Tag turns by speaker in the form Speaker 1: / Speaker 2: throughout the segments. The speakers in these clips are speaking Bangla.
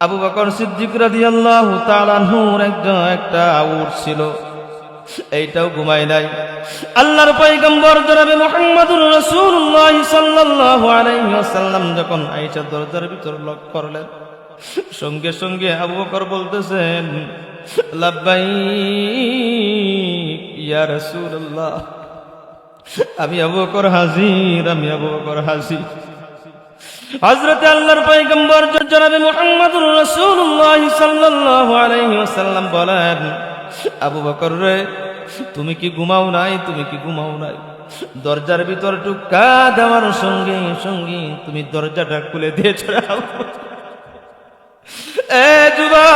Speaker 1: আবু বকর সিদ্দিক রাদিয়াল্লাহু তাআলা আনহুর একটা উট ছিল, এইটাও ঘুমায় নাই। আল্লাহর পয়গম্বর জনাবে মুহাম্মদুর রাসূলুল্লাহ সাল্লাল্লাহু আলাইহি ওয়াসাল্লাম যখন আয়েশা দরজার ভিতর লক করলেন, সঙ্গে সঙ্গে আবু বকর বলতেছেন, লাব্বাইক ইয়া রাসূলুল্লাহ, আমি আবু বকর হাজির, আমি আবু বকর হাজির। হযরত আল্লাহর পয়গম্বর জনাবে মুহাম্মদুর রাসূলুল্লাহ সাল্লাল্লাহু আলাইহি ওয়াসাল্লাম বলেন, আবু বকর রে, তুমি কি ঘুমাও নাই? তুমি কি ঘুমাও নাই? দরজার ভিতর টুকা দেওয়ার সঙ্গে সঙ্গে তুমি দরজাটা খুলে দিয়ে ছড়াও। এ যুবক,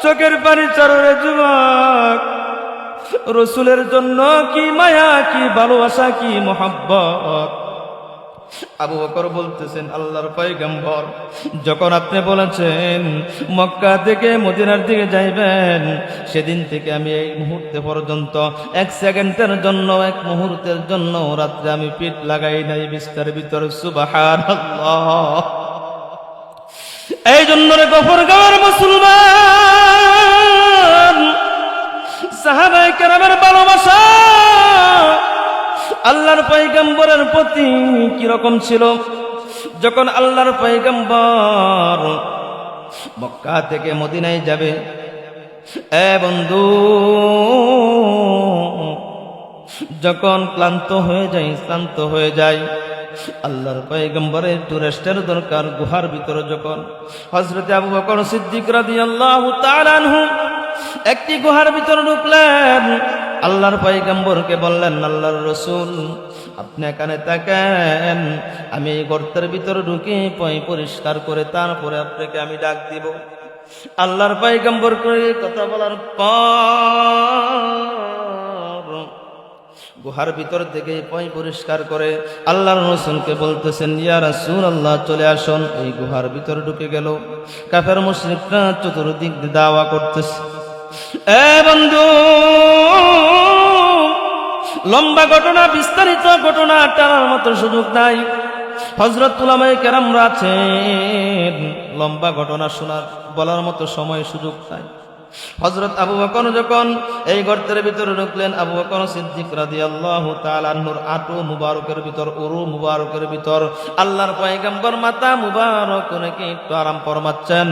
Speaker 1: চোখের পানি চররে যুবক, রসুলের জন্য কি মায়া, কি ভালোবাসা, কি মোহাব্বত। আবু বকর বলতেছেন, আল্লাহর পয়গম্বর, যখন আপনি বলেছেন মক্কা থেকে মদিনার দিকে যাইবেন, সেদিন থেকে আমি এই মুহূর্তে পর্যন্ত এক সেকেন্ডের জন্য, এক মুহূর্তের জন্য রাত্রে আমি পিঠ লাগাই নাই বিস্তার ভিতর। সুবহানাল্লাহ। এই জন্য রে গফরগাওয়ার মুসলমান, সাহাবায়ে কেরামের ভালোবাসা আল্লাহর পয়গম্বরের প্রতি কিরকম ছিল? যখন আল্লাহর পয়গম্বর মক্কা থেকে মদিনায় যাবে, এ বন্ধু, যখন ক্লান্ত হয়ে যায়, আল্লাহর পয়গম্বরের একটু রেস্টের দরকার। গুহার ভিতরে যখন হযরত আবু বকর সিদ্দিক রাদিয়াল্লাহু তাআলা আনহু একটি গুহার ভিতরে ঢুকলেন, আল্লাহর পয়গম্বরকে বললেন, আল্লাহর রাসূল, আপনি এখানে তাকান, আমি এই গর্তের ভিতরে ঢুকে পরিষ্কার করে তারপরে আপনাকে আমি ডাক দিব। আল্লাহর পয়গম্বর করে কথা বলার পর গুহার ভিতর থেকে পরিষ্কার করে আল্লাহর রাসূলকে বলতেছেন, ইয়া রাসূলুল্লাহ, চলে আসুন। এই গুহার ভিতরে ঢুকে গেল। কাফের মুশরিকরা চতুর্দিক দিয়ে দাওয়া করতেছে। এ বন্ধু, লম্বা ঘটনা, বিস্তারিত ঘটনা টানার মতো সুযোগ নাই। হযরত উলামায়ে কেরামরা আছেন, লম্বা ঘটনা শোনার বলার মতো সময় সুযোগ নাই। হযরত আবু বকর যখন এই গর্তের ভিতরে ঢুকলেন, আবু বকর সিদ্দিক রাদিয়াল্লাহু তাআলা আনহুর আঁটু মুবারকের ভিতর, উরু মুবারকের ভিতর আল্লাহর পয়গম্বর মাথা মুবারক রেখে একটু আরাম ফরমাচ্ছেন।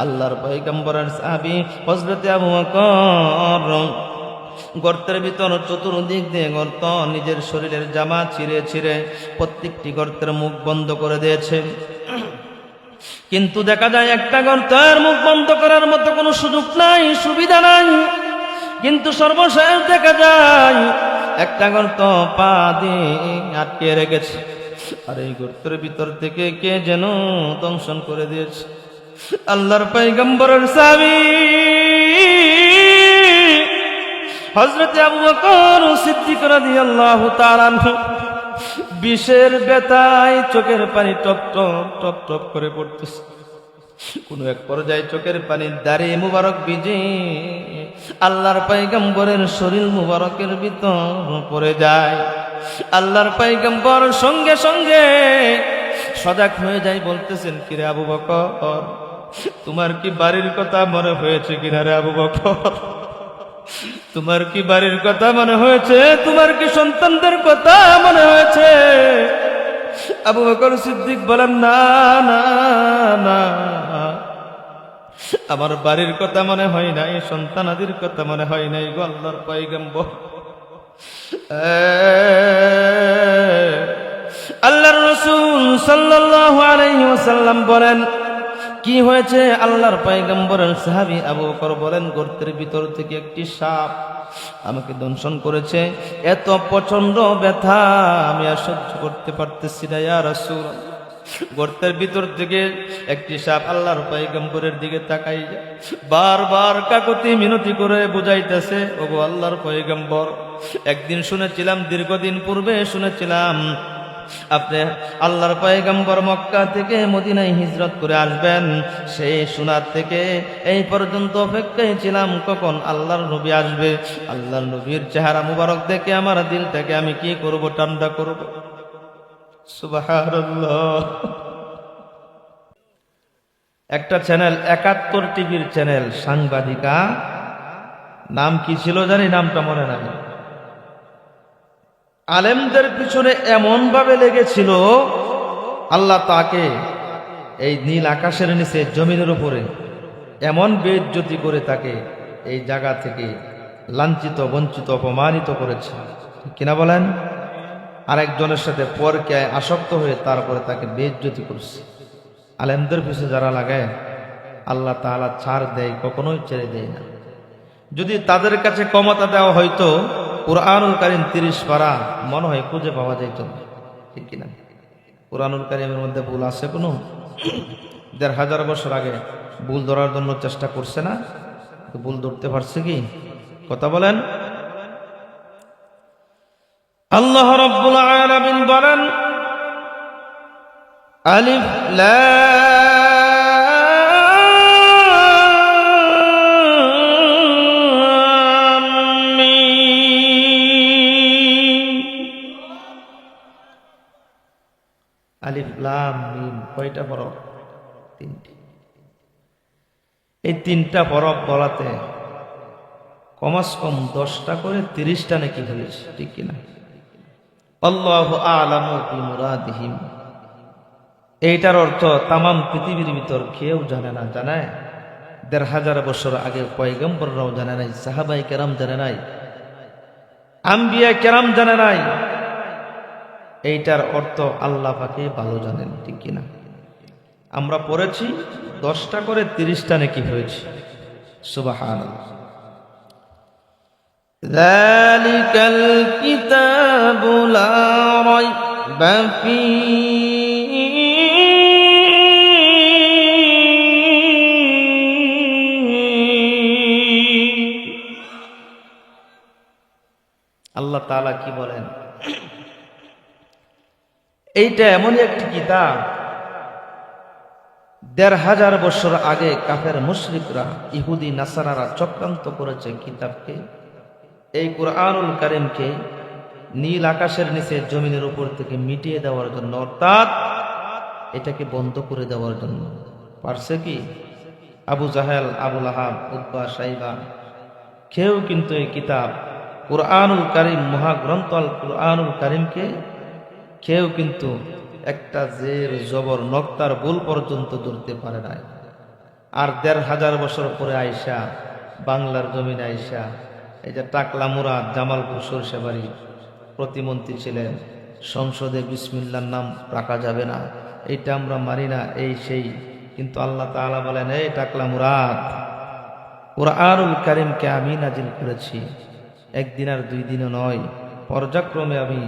Speaker 1: আল্লাহর পয়গম্বরের সাহাবী হযরত আবু বকর গর্তের ভিতর চতুর্দিক দিয়ে গর্ত, নিজের শরীরের জামা ছিঁড়ে প্রত্যেকটি গর্তের মুখ বন্ধ করে দিয়েছে। কিন্তু দেখা যায় একটা গর্তের মুখ বন্ধ করার মতো কোনো সুযোগ নাই, সুবিধা নাই। কিন্তু সর্বশেষ দেখা যায় একটা গর্ত পা দিয়ে আটকে রেখেছে, আর এই গর্তের ভিতর থেকে কে যেন দংশন করে দিয়েছে। আল্লাহর পয়গম্বরের সাহাবী হযরত আবু বকর সিদ্দিক রাদিয়াল্লাহু তাআলা আনহু বিষের বেতায় চোখের পানি টপ টপ টপ টপ করে পড়তেছে। কোন এক পর্যায়ে চোখের পানির দাড়ি মুবারক ভিজে আল্লাহর পয়গম্বরের শরীর মুবারকের ভিতর পড়ে যায়। আল্লাহর পয়গম্বর সঙ্গে সঙ্গে সজাগ হয়ে যায়, বলতেছেন, কিরে আবু বকর, তোমার কি বাড়ির কথা মনে হয়েছে কিনা রে আবু বকর? তোমার কি বাড়ির কথা মনে হয়েছে? তোমার কি সন্তানদের কথা মনে হয়েছে? আবু বকর সিদ্দিক বলেন, না না না, আমার বাড়ির কথা মনে হয় নাই, সন্তানাদির কথা মনে হয় নাই গো আল্লাহর পয়গম্বর। আল্লাহর রাসূল সাল্লাল্লাহু আলাইহি ওয়াসাল্লাম বলেন, কি হয়েছে? আল্লাহর পয়গম্বরের সাহাবী আবু বকর বলেন, গর্তের ভিতর থেকে একটি সাপ আমাকে দংশন করেছে। এত প্রচন্ড ব্যথা আমি আর সহ্য করতে পারতেছি না ইয়া রাসূলুল্লাহ। গর্তের ভিতর থেকে একটি সাপ আল্লাহর পয়গম্বরের দিকে তাকাই বারবার কাকুতি মিনতি করে বুঝাইতেছে, ওগো আল্লাহর পয়গম্বর, একদিন শুনেছিলাম, দীর্ঘদিন পূর্বে শুনেছিলাম আপনি আল্লাহর পয়গম্বর মক্কা থেকে মদিনায় হিজরত করে আসবেন। সেই শোনার থেকে এই পর্যন্ত অপেক্ষায় ছিলাম কখন আল্লাহর নবী আসবে। আল্লাহর নবীর চেহারা মুবারক দেখে আমার দিলটাকে আমি কি করব? ঠান্ডা করব। সুবহানাল্লাহ। একটা চ্যানেল 71 টিভির চ্যানেল, সাংবাদিকা নাম কি ছিল জানি, নামটা মনে নাই। আলেমদের পিছনে এমন ভাবে লেগেছিল, আল্লাহ তাকে এই নীল আকাশের নিচে জমিনের উপরে এমন বেইজ্জতি করে তাকে এই জায়গা থেকে লাঞ্ছিত, বঞ্চিত, অপমানিত করেছে, ঠিক কিনা বলেন? আরেকজনের সাথে পরকে আসক্ত হয়ে তারপরে তাকে বেইজ্জতি করছে। আলেমদের পিছনে যারা লাগায় আল্লাহ তাআলা ছাড় দেয়, কখনোই ছেড়ে দেয় না। যদি তাদের কাছে ক্ষমতা দেওয়া হয়তো কুরআনুল কারীম 30 পারা মনে হয় খুঁজে পাওয়া যাইত না, ঠিক কিনা? কুরআনুল কারীমের মধ্যে ভুল আছে কোনো? 1500 বছর আগে ভুল ধরার জন্য চেষ্টা করছে না, ভুল ধরতে পারছে কি? কথা বলেন। আল্লাহ রাব্বুল আলামিন বলেন, আলিফ লাম মিম। আলিফ লাম মিম কয়টা হরফ? 3টি। এই 3টা হরফ বলাতে কমাস কম 10টা করে 30টা নাকি হয়েছে, ঠিক কিনা? আল্লাহু আ'লামু বিমুরাদিহিম। এইটার অর্থ তামাম পৃথিবীর ভিতর কেউ জানে না। জানে 1500 বছর আগে পয়গম্বররাও জানে নাই, সাহাবায়ে কেরাম জানে নাই, আম্বিয়া কেরাম জানে নাই। এইটার অর্থ আল্লাহ পাকে ভালো জানেন, ঠিক কিনা? আমরা পড়েছি 10টা করে 30টা নাকি হয়েছে। সুবহানাল্লাহ। যালিকাল কিতাবু লা রাইবা ফীহি আল্লাহ তাআলা কি বলেন? এইটা এমনই একটি কিতাব 1500 বছর আগে কাফের মুশরিকরা, ইহুদি নাসারারা চক্রান্ত করেছে কিতাবকে, এই কুরআনুল কারীমকে নীল আকাশের নিচে জমিনের উপর থেকে মিটিয়ে দেওয়ার জন্য, অর্থাৎ এটাকে বন্ধ করে দেওয়ার জন্য। পারছে কি? আবু জাহেল, আবু লাহাব, উতবা, সাইবা কেউ কিন্তু এই কিতাব কুরআনুল কারীম, মহাগ্রন্থ আল কুরআনুল কারীমকে কেউ কিন্তু একটা জের জবর নক্তার ভুল পর্যন্ত ধরতে পারে নাই। আর 1500 বছর পরে আইসা বাংলার জমিনে আইসা এই যে টাকলা মুরাদ, জামালপুর সরষেবাড়ি প্রতিমন্ত্রী ছিলেন, সংসদে বিসমিল্লাহর নাম রাখা যাবে না, এইটা আমরা মানি না, এই সেই। কিন্তু আল্লাহ তাআলা বলেন, এই টাকলা মুরাদ, কুরআনুল কারীমকে আমি নাজিল করেছি, একদিন আর 2 দিনও নয়, পর্যায়ক্রমে আমি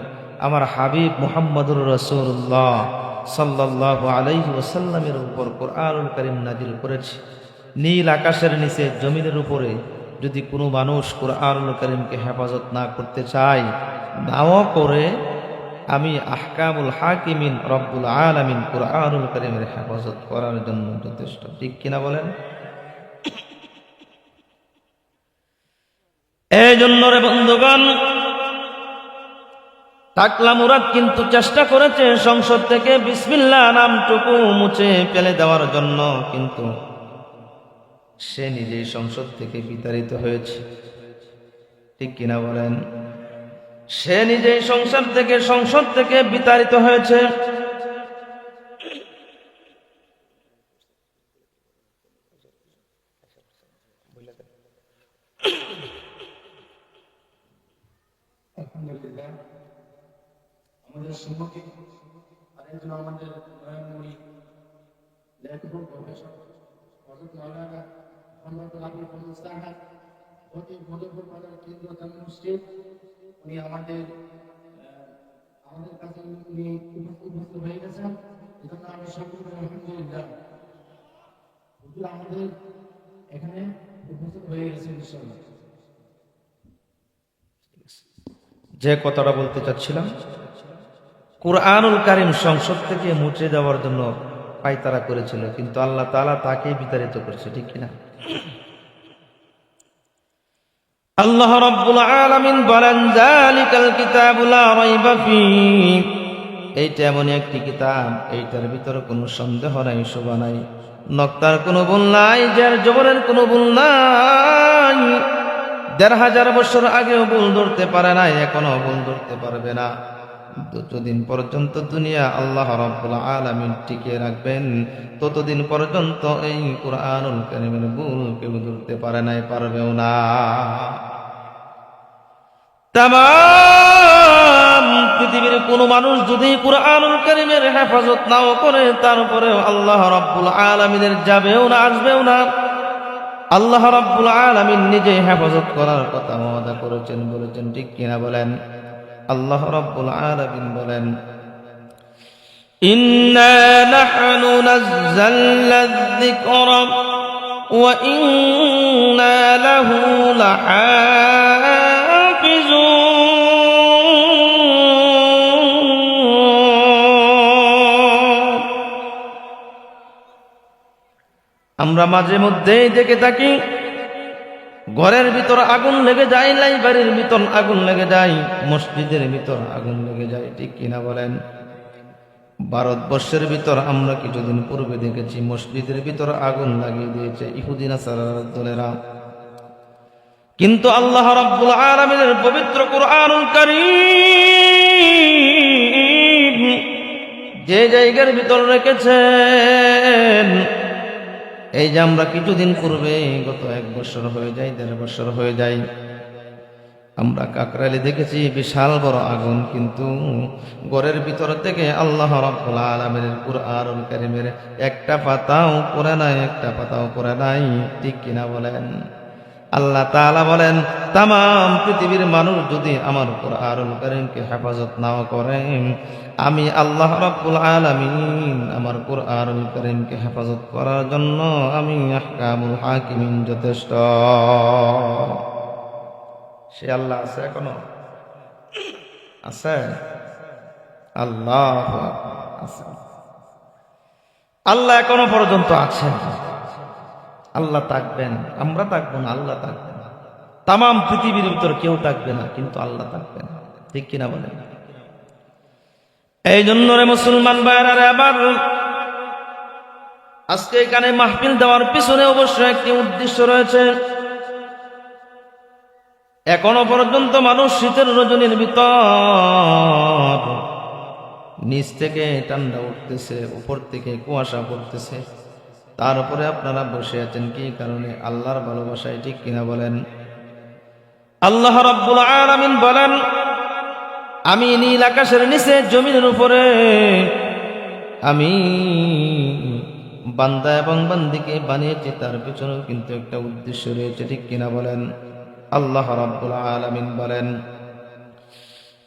Speaker 1: আমার হাবিব মুহাম্মদুর রাসূলুল্লাহ সাল্লাল্লাহু আলাইহি ওয়াসাল্লামের উপর কুরআনুল কারীম নাজিল করেছি। নীল আকাশের নিচে জমিনের উপরে যদি কোনো মানুষ কুরআনুল কারীমকে হেফাজত না করতে চায়, নাও করে, আমি আহকামুল হাকিমিন রব্বুল আলামিন কুরআনুল কারীমের হেফাজত করার জন্য যথেষ্ট, ঠিক কিনা বলেন? এই জন্য রে বন্ধুগণ, টাকলা মুরাদ কিন্তু চেষ্টা করেছে সংসদ থেকে বিসমিল্লাহ নামটুকু মুছে ফেলে দেওয়ার জন্য, কিন্তু সে নিজেই সংসদ থেকে বিতাড়িত হয়েছে, ঠিক কিনা বলেন? সে নিজেই সংসদ থেকে বিতাড়িত হয়েছে।
Speaker 2: আলহামদুলিল্লাহ, আমাদের সম্মুখে আরেকজন আমাদের নয়নমণি লেখক গবেষক হযরত মাওলানা মোহাম্মদ আবুল ফজল সাহেব, অতি মধুপুর বাজার কেন্দ্র জামে মসজিদ, উনি আমাদের কাছে উনি উপস্থিত হয়ে গেছেন। এজন্য আমি সকলকে আলহামদুলিল্লাহ, হুজুর আমাদের এখানে উপস্থিত হয়ে গেছেন। ইনশাআল্লাহ
Speaker 1: যে কথাটা বলতে চাচ্ছিলাম, কুরআনুল কারীম সংসদ থেকে মুছে দেওয়ার জন্য পায়তারা করেছিল, কিন্তু আল্লাহ তাআলা তাকে বিতাড়িত করেছে, ঠিক কিনা? আল্লাহ রাব্বুল আলামিন বলেন, যালিকাল কিতাবু লা রাইবা ফীহি, এইটা এমনই একটি কিতাব, এইটার ভিতরে কোনো সন্দেহ নাই, শোভা নাই, নক্তার কোনো ভুল নাই, যার জবরের কোনো ভুল নাই। ১,৫০০ বছর আগেও ভুল ধরতে পারে নাই, এখনো ভুল ধরতে পারবে না। যতদিন পর্যন্ত দুনিয়া আল্লাহ রাব্বুল আলামিন টিকিয়ে রাখবেন, ততদিন পর্যন্ত এই কুরআনুল কারীমের ভুল কেউ ধরতে পারে নাই, পারবেও না। তাম পৃথিবীর কোনো মানুষ যদি কুরআনুল কারীমের হেফাজত নাও করে, তারপরেও আল্লাহ রাব্বুল আলামিনের যাবেও না, আসবেও না। আল্লাহ রাব্বুল আলামিন নিজে হেফাজত করার কথা ওয়াদা করেছেন, বলেছেন, ঠিক কিনা বলেন? আল্লাহ রাব্বুল আলামিন বলেন, ইন্না নাহনু নাযালনা যিকরা ওয়া ইন্না লাহু লাহাফিজুন। আমরা মাঝে মধ্যেই দেখে থাকি ঘরের ভিতর আগুন লেগে যায়, লাইব্রেরির ভিতর আগুন লেগে যায়, মসজিদের ভিতর আগুন লেগে যায়, ঠিক কিনা বলেন? ভারতবর্ষের ভিতর আমরা কিছুদিন পূর্বে দেখেছি মসজিদের ভিতর আগুন লাগিয়ে দিয়েছে ইহুদি নাসারার দলেরা। কিন্তু আল্লাহ রাব্বুল আলামিনের পবিত্র কুরআনুল কারীম যে জায়গার ভিতর রেখেছেন, এই যে আমরা কিছুদিন পূর্বে, গত 1 বছর হয়ে যায়, 1.5 বছর হয়ে যায়, আমরা কাকরাইলে দেখেছি বিশাল বড় আগুন, কিন্তু ঘরের ভিতর থেকে আল্লাহ রাব্বুল আলামিনের কুরআনুল কারীমের একটা পাতাও পড়ে নাই, একটা পাতাও পড়ে নাই, ঠিক কিনা বলেন? আল্লাহ তাআলা বলেন, তাম পৃথিবীর মানুষ যদি আমার কুরআনুল কারীমকে হেফাজত নাও করে, আমি আল্লাহ রাব্বুল আলামিন আমার কুরআনুল কারীমকে হেফাজত করার জন্য আমি আহকামুল হাকিমিন যথেষ্ট। সে আল্লাহ আছে, এখনো আছে, আল্লাহ আছে, আল্লাহ এখনো পর্যন্ত আছেন। আল্লাহ থাকবেন, আমরা থাকবো না, আল্লাহ থাকবেন। তাম পৃথিবীর ভিতর কেউ থাকবে না, কিন্তু আল্লাহ থাকবেন, ঠিক কিনা বলেন? এই জন্য রে মুসলমান ভাইরা, আবার আজকে এখানে মাহফিল দেওয়ার পিছনে অবশ্যই একটি উদ্দেশ্য রয়েছে। এখনো পর্যন্ত মানুষ শীতের রজনীর ভিতর নিচ থেকে ঠান্ডা উঠতেছে, উপর থেকে কুয়াশা পড়তেছে, তারপরে আপনারা বসে আছেন কি কারণে? আল্লাহর ভালোবাসায়, ঠিক কিনা বলেন? আল্লাহ রাব্বুল আলামিন বলেন, আমি নীল আকাশের নিচে জমিনের উপরে আমি বান্দা এবং বান্দিকে বানিয়েছি, তার পিছনেও কিন্তু একটা উদ্দেশ্য রয়েছে, ঠিক কিনা বলেন? আল্লাহ রাব্বুল আলামিন বলেন,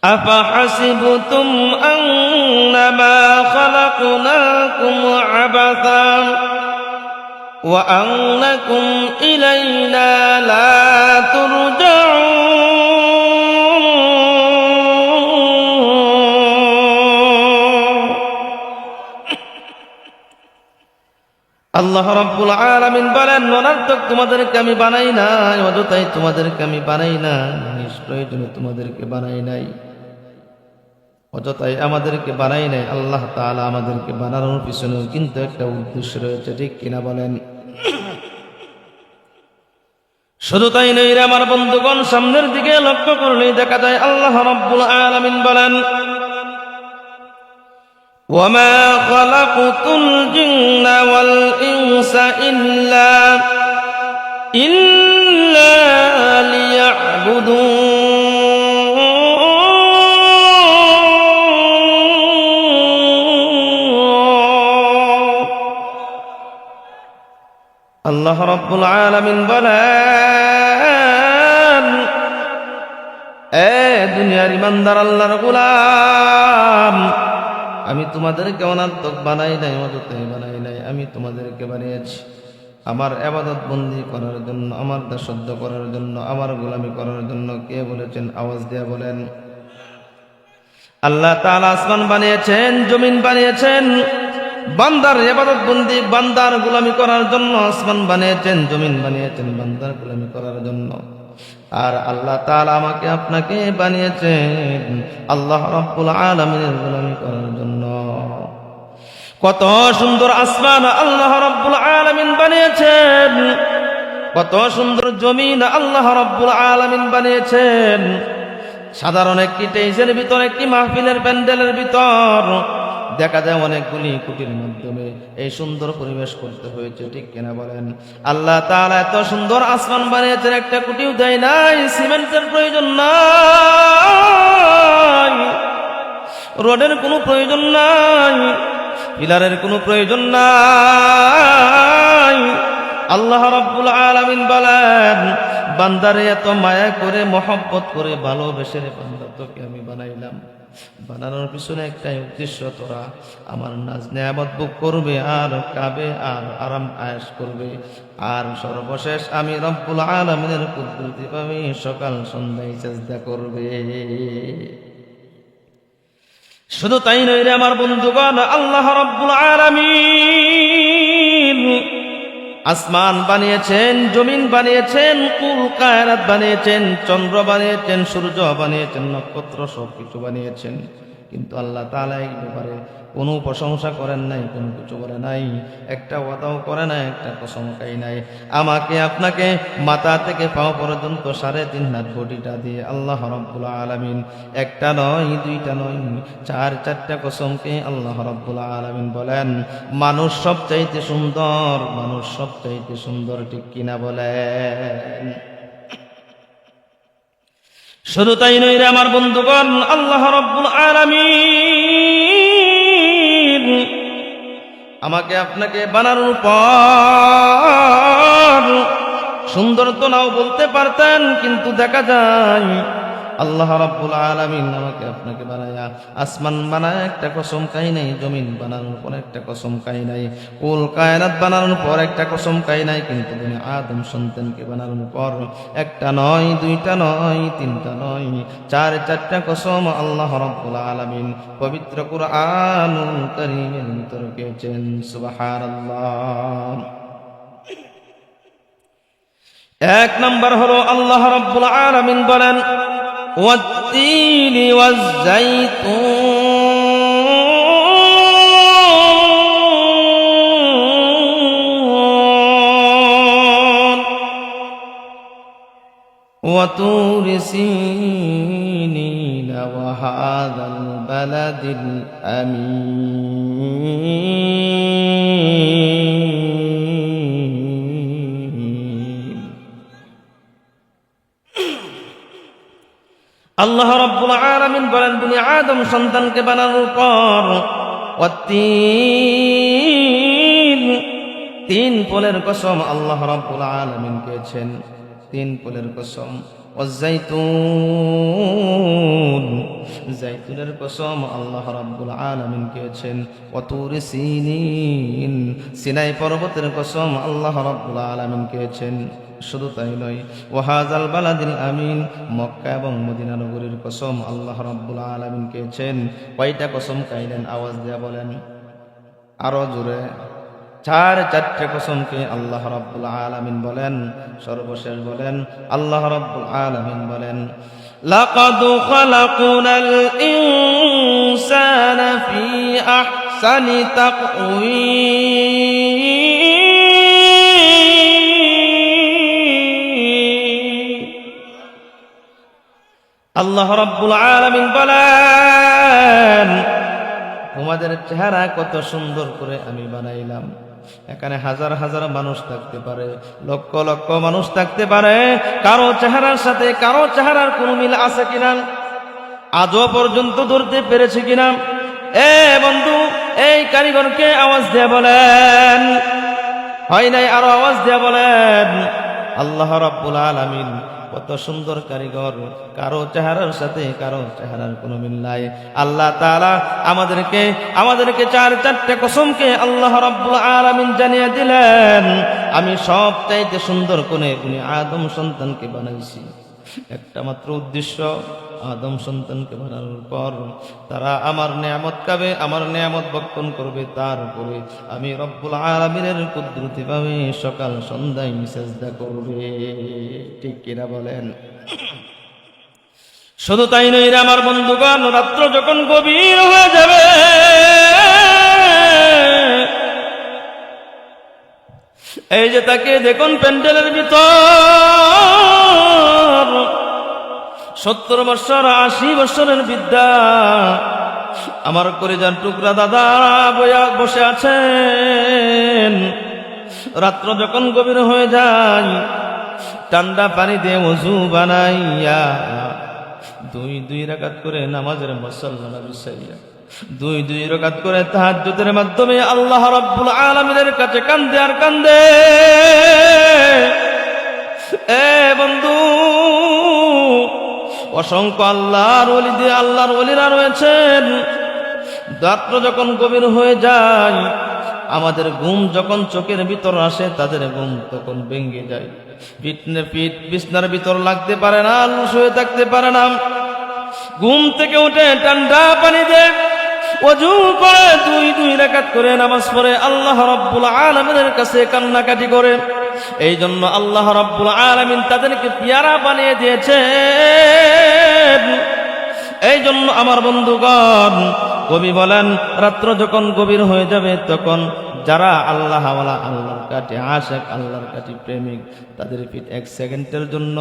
Speaker 1: আফাহাসিবতুম আন্নামা খালাকনাকুম আবাসা ওয়া আন্নাকুম ইলাইনা লা তুরজাউন। আল্লাহ রাব্বুল আলামিন বলেন, অনর্থক তোমাদেরকে আমি বানাই নাই, অযথাই তোমাদেরকে আমি বানাই নাই, নিষ্প্রয়োজনে তোমাদেরকে বানাই নাই, অযথাই আমাদেরকে বানাই নাই। আল্লাহ তাআলা আমাদেরকে বানানোর পিছনেও কিন্তু একটা উদ্দেশ্য রয়েছে, ঠিক কিনা বলেন? শুধু তাই নয় রে আমার বন্ধুগণ, সামনের দিকে লক্ষ্য করলেই দেখা যায় আল্লাহ রাব্বুল আলামিন বলেন, وَمَا خَلَقْتُ الْجِنَّ وَالْإِنسَ إِلَّا لِيَعْبُدُونِ। আল্লাহ রাব্বুল আলামিন বলেন, এ দুনিয়ার ইমানদার আল্লাহর গোলাম, আমি তোমাদেরকে অনর্থক বানাই নাই, অযথাই বানাই নাই, আমি তোমাদেরকে বানিয়েছি আমার ইবাদত বন্দি করার জন্য, আমার দাসত্ব করার জন্য, আমার গোলামি করার জন্য। কে বলেছেন? আওয়াজ দিয়ে বলেন। আল্লাহ তাআলা আসমান বানিয়েছেন, জমিন বানিয়েছেন বান্দার ইবাদত বন্দি, বান্দার গোলামি করার জন্য। আসমান বানিয়েছেন, জমিন বানিয়েছেন বান্দার গোলামি করার জন্য। আর আল্লাহ তাআলা আমাকে আপনাকে বানিয়েছেন আল্লাহ রাব্বুল আলামিনের গোলামি করার জন্য। কত সুন্দর আসমান আল্লাহ রাব্বুল আলামিন বানিয়েছেন, কত সুন্দর জমিন আল্লাহ রাব্বুল আলামিন বানিয়েছেন। সাধারণ একটি টেইজের ভিতর, একটি মাহফিলের প্যান্ডেলের ভিতর দেখা যায় অনেকগুলি কুটির মাধ্যমে এই সুন্দর পরিবেশ করতে হয়েছে, ঠিক কিনা বলেন? আল্লাহ তাআলা এত সুন্দর আসমান বানিয়েছেন, একটা কুটিও দেয় নাই, সিমেন্টের প্রয়োজন নাই, রোডের কোনো প্রয়োজন নাই, পিলারের কোনো প্রয়োজন নাই। আল্লাহ রাব্বুল আলামিন বলেন, বান্দারে এত মায়া করে মহব্বত করে ভালোবেসে রে বান্দা তোকে আমি বানাইলাম। বানানোর পিছনে একটাই উদ্দেশ্য, তোরা আমার নাজ নেয়ামত ভোগ করবে আর খাবে আর আরাম আয়েশ করবে, আর সর্বশেষ আমি রব্বুল আলামিনের কুদরতি পাবে সকাল সন্ধ্যায় সিজদা করবে। শুধু তাই নয় রে আমার বন্ধুগণ, আল্লাহ রাব্বুল আলামিন আসমান বানিয়েছেন, জমিন বানিয়েছেন, কুল কায়নাত বানিয়েছেন, চন্দ্র বানিয়েছেন, সূর্য বানিয়েছেন, নক্ষত্র সবকিছু বানিয়েছেন। কিন্তু আল্লাহ তাআলা এই ব্যাপারে কোনো প্রশংসা করেন নাই, কোনো কিছু করে নাই, একটা ওয়াদাও করে নাই, একটা কসম খাই নাই। আমাকে আপনাকে মাথা থেকে পাও পর্যন্ত 3.5 হাত বডিটা দিয়ে আল্লাহ রাব্বুল আলামিন একটা নয়, দুইটা নয়, 4-4টা কসমকে আল্লাহ রাব্বুল আলামিন বলেন মানুষ সবচাইতে সুন্দর, মানুষ সবচাইতে সুন্দর, ঠিক কিনা বলেন? শুধু তাই নয় রে আমার বন্ধুগণ, আল্লাহ রাব্বুল আলামিন আমাকে আপনাকে বানানোর পর সুন্দর তো নাও বলতে পারতেন, কিন্তু দেখা যায় আল্লাহ রাব্বুল আলামিন আমাকে আপনাকে বানায়া আসমান বানায় একটা কসম খাই নাই, জমিন বানানোর পর একটা কসম খাই নাই, কুল কায়নাত বানানোর পর একটা কসম খাই নাই, কিন্তু বনি আদম সন্তানকে বানানোর পর একটা নয়, দুইটা নয়, তিনটা নয়, 4-4টা কসম আল্লাহ রাব্বুল আলামিন পবিত্র কুরআনুল কারীমের ভিতরে রেখেছেন। সুবহানাল্লাহ। এক নাম্বার হলো আল্লাহ রাব্বুল আলামিন বলেন والتين والزيتون وطور سينين وهذا البلد الأمين। আল্লাহ রাব্বুল আলামিন বলেন বনি আদম সন্তানকে বানানোর পর তিন ফলের কসম আল্লাহ রাব্বুল আলামিন খেয়েছেন, 3 ফলের কসম। والزيتون, জাইতুনের কসম আল্লাহ রাব্বুল আলামিন খেয়েছেন। ওয়াতুর সিনিন, সিনাই পর্বতের কসম আল্লাহ রাব্বুল আলামিন খেয়েছেন। শুধু তাই নয়, ওয়াহাজাল বালাদিল আমিন, মক্কা এবং মদিনা নগরীর কসম আল্লাহ রাব্বুল আলামিন খেয়েছেন। কয়টা কসম খাইলেন? আওয়াজ দেয়া বলেন, আরো জোরে। 4-4টে কসমকে আল্লাহ রাব্বুল আলামিন বলেন। সর্বশেষ বলেন আল্লাহ রাব্বুল আলামিন বলেন লাকাদ খালাকনাল ইনসানা ফি আহসানি তাকওয়িম। আল্লাহ রাব্বুল আলামিন বলেন তোমাদের চেহারা কত সুন্দর করে আমি বানাইলাম। এখানে হাজার হাজার মানুষ থাকতে পারে, লক্ষ লক্ষ মানুষ থাকতে পারে, কারো চেহারার সাথে কারো চেহারার কোনো মিল আছে কিনা আজও পর্যন্ত ধরতে পেরেছে কিনা? এ বন্ধু, এই কারিগরকে আওয়াজ দিয়ে বলেন, হয় নাই আরো আওয়াজ দিয়ে বলেন। আল্লাহ রাব্বুল আলামিন কত সুন্দর কারিগর, কারো চেহারার সাথে কারো চেহারার কোনো মিল নাই। আল্লাহ তাআলা আমাদেরকে 4-4টে কসমকে আল্লাহ রাব্বুল আলামিন জানিয়ে দিলেন আমি সবচাইতে সুন্দর করে বনি আদম সন্তানকে বানাইছি। একটা মাত্র উদ্দেশ্য, আদম সন্তানকে বানানোর পর তারা আমার নিয়ামত খাবে, আমার নিয়ামত ভক্ষণ করবে, তারপরে আমি রব্বুল আলামিনের কুদরতিভাবে সকাল সন্ধ্যায় সিজদা করবে। ঠিক কিনা বলেন? শুধু তাই নয় রে আমার বন্ধুগণ, রাত্র যখন গভীর হয়ে যাবে, এই যে তাকে দেখুন প্যান্ডেলের ভিতর 70 বছর 80 বছরের বিদ্যা আমার কলিজার টুকরা দাদা বসে আছেন। রাত্র যখন গভীর হয়ে যায়, ঠান্ডা পানি দিয়ে ওযু বানাইয়া দুই রাকাত করে নামাজের মুসল্লা বিছাইয়া 2 রাকাত করে তাহাজ্জুদের মাধ্যমে আল্লাহ রাব্বুল আলামিনের কাছে কান্দে আর কান্দে। এ বন্ধু, অসংখ্য আল্লাহর ওলিরা রয়েছেন। রাত্র যখন গভীর হয়ে যায়, আমাদের ঘুম যখন চোখের ভিতর আসে, তাদের ঘুম তখন ভেঙে যায়। বিছনার ভিতর লাগতে পারে না, শুয়ে থাকতে পারে না। ঘুম থেকে উঠে ঠান্ডা পানি দিয়ে ওযু করে 2 রাকাত করে নামাজ পড়ে আল্লাহ রাব্বুল আলামিনের কাছে কান্নাকাটি করে। এই জন্য আল্লাহ রাব্বুল আলামিন তাদেরকে পেয়ারা বানিয়ে দিয়েছেন। এই জন্য আমার বন্ধুগণ, কবি বলেন, রাত্র যখন গভীর হয়ে যাবে, তখন যারা আল্লাহওয়ালা, আল্লাহর কাছে আশেক, আল্লাহর কাছে প্রেমিক, তাদের পিঠ 1 সেকেন্ডের জন্য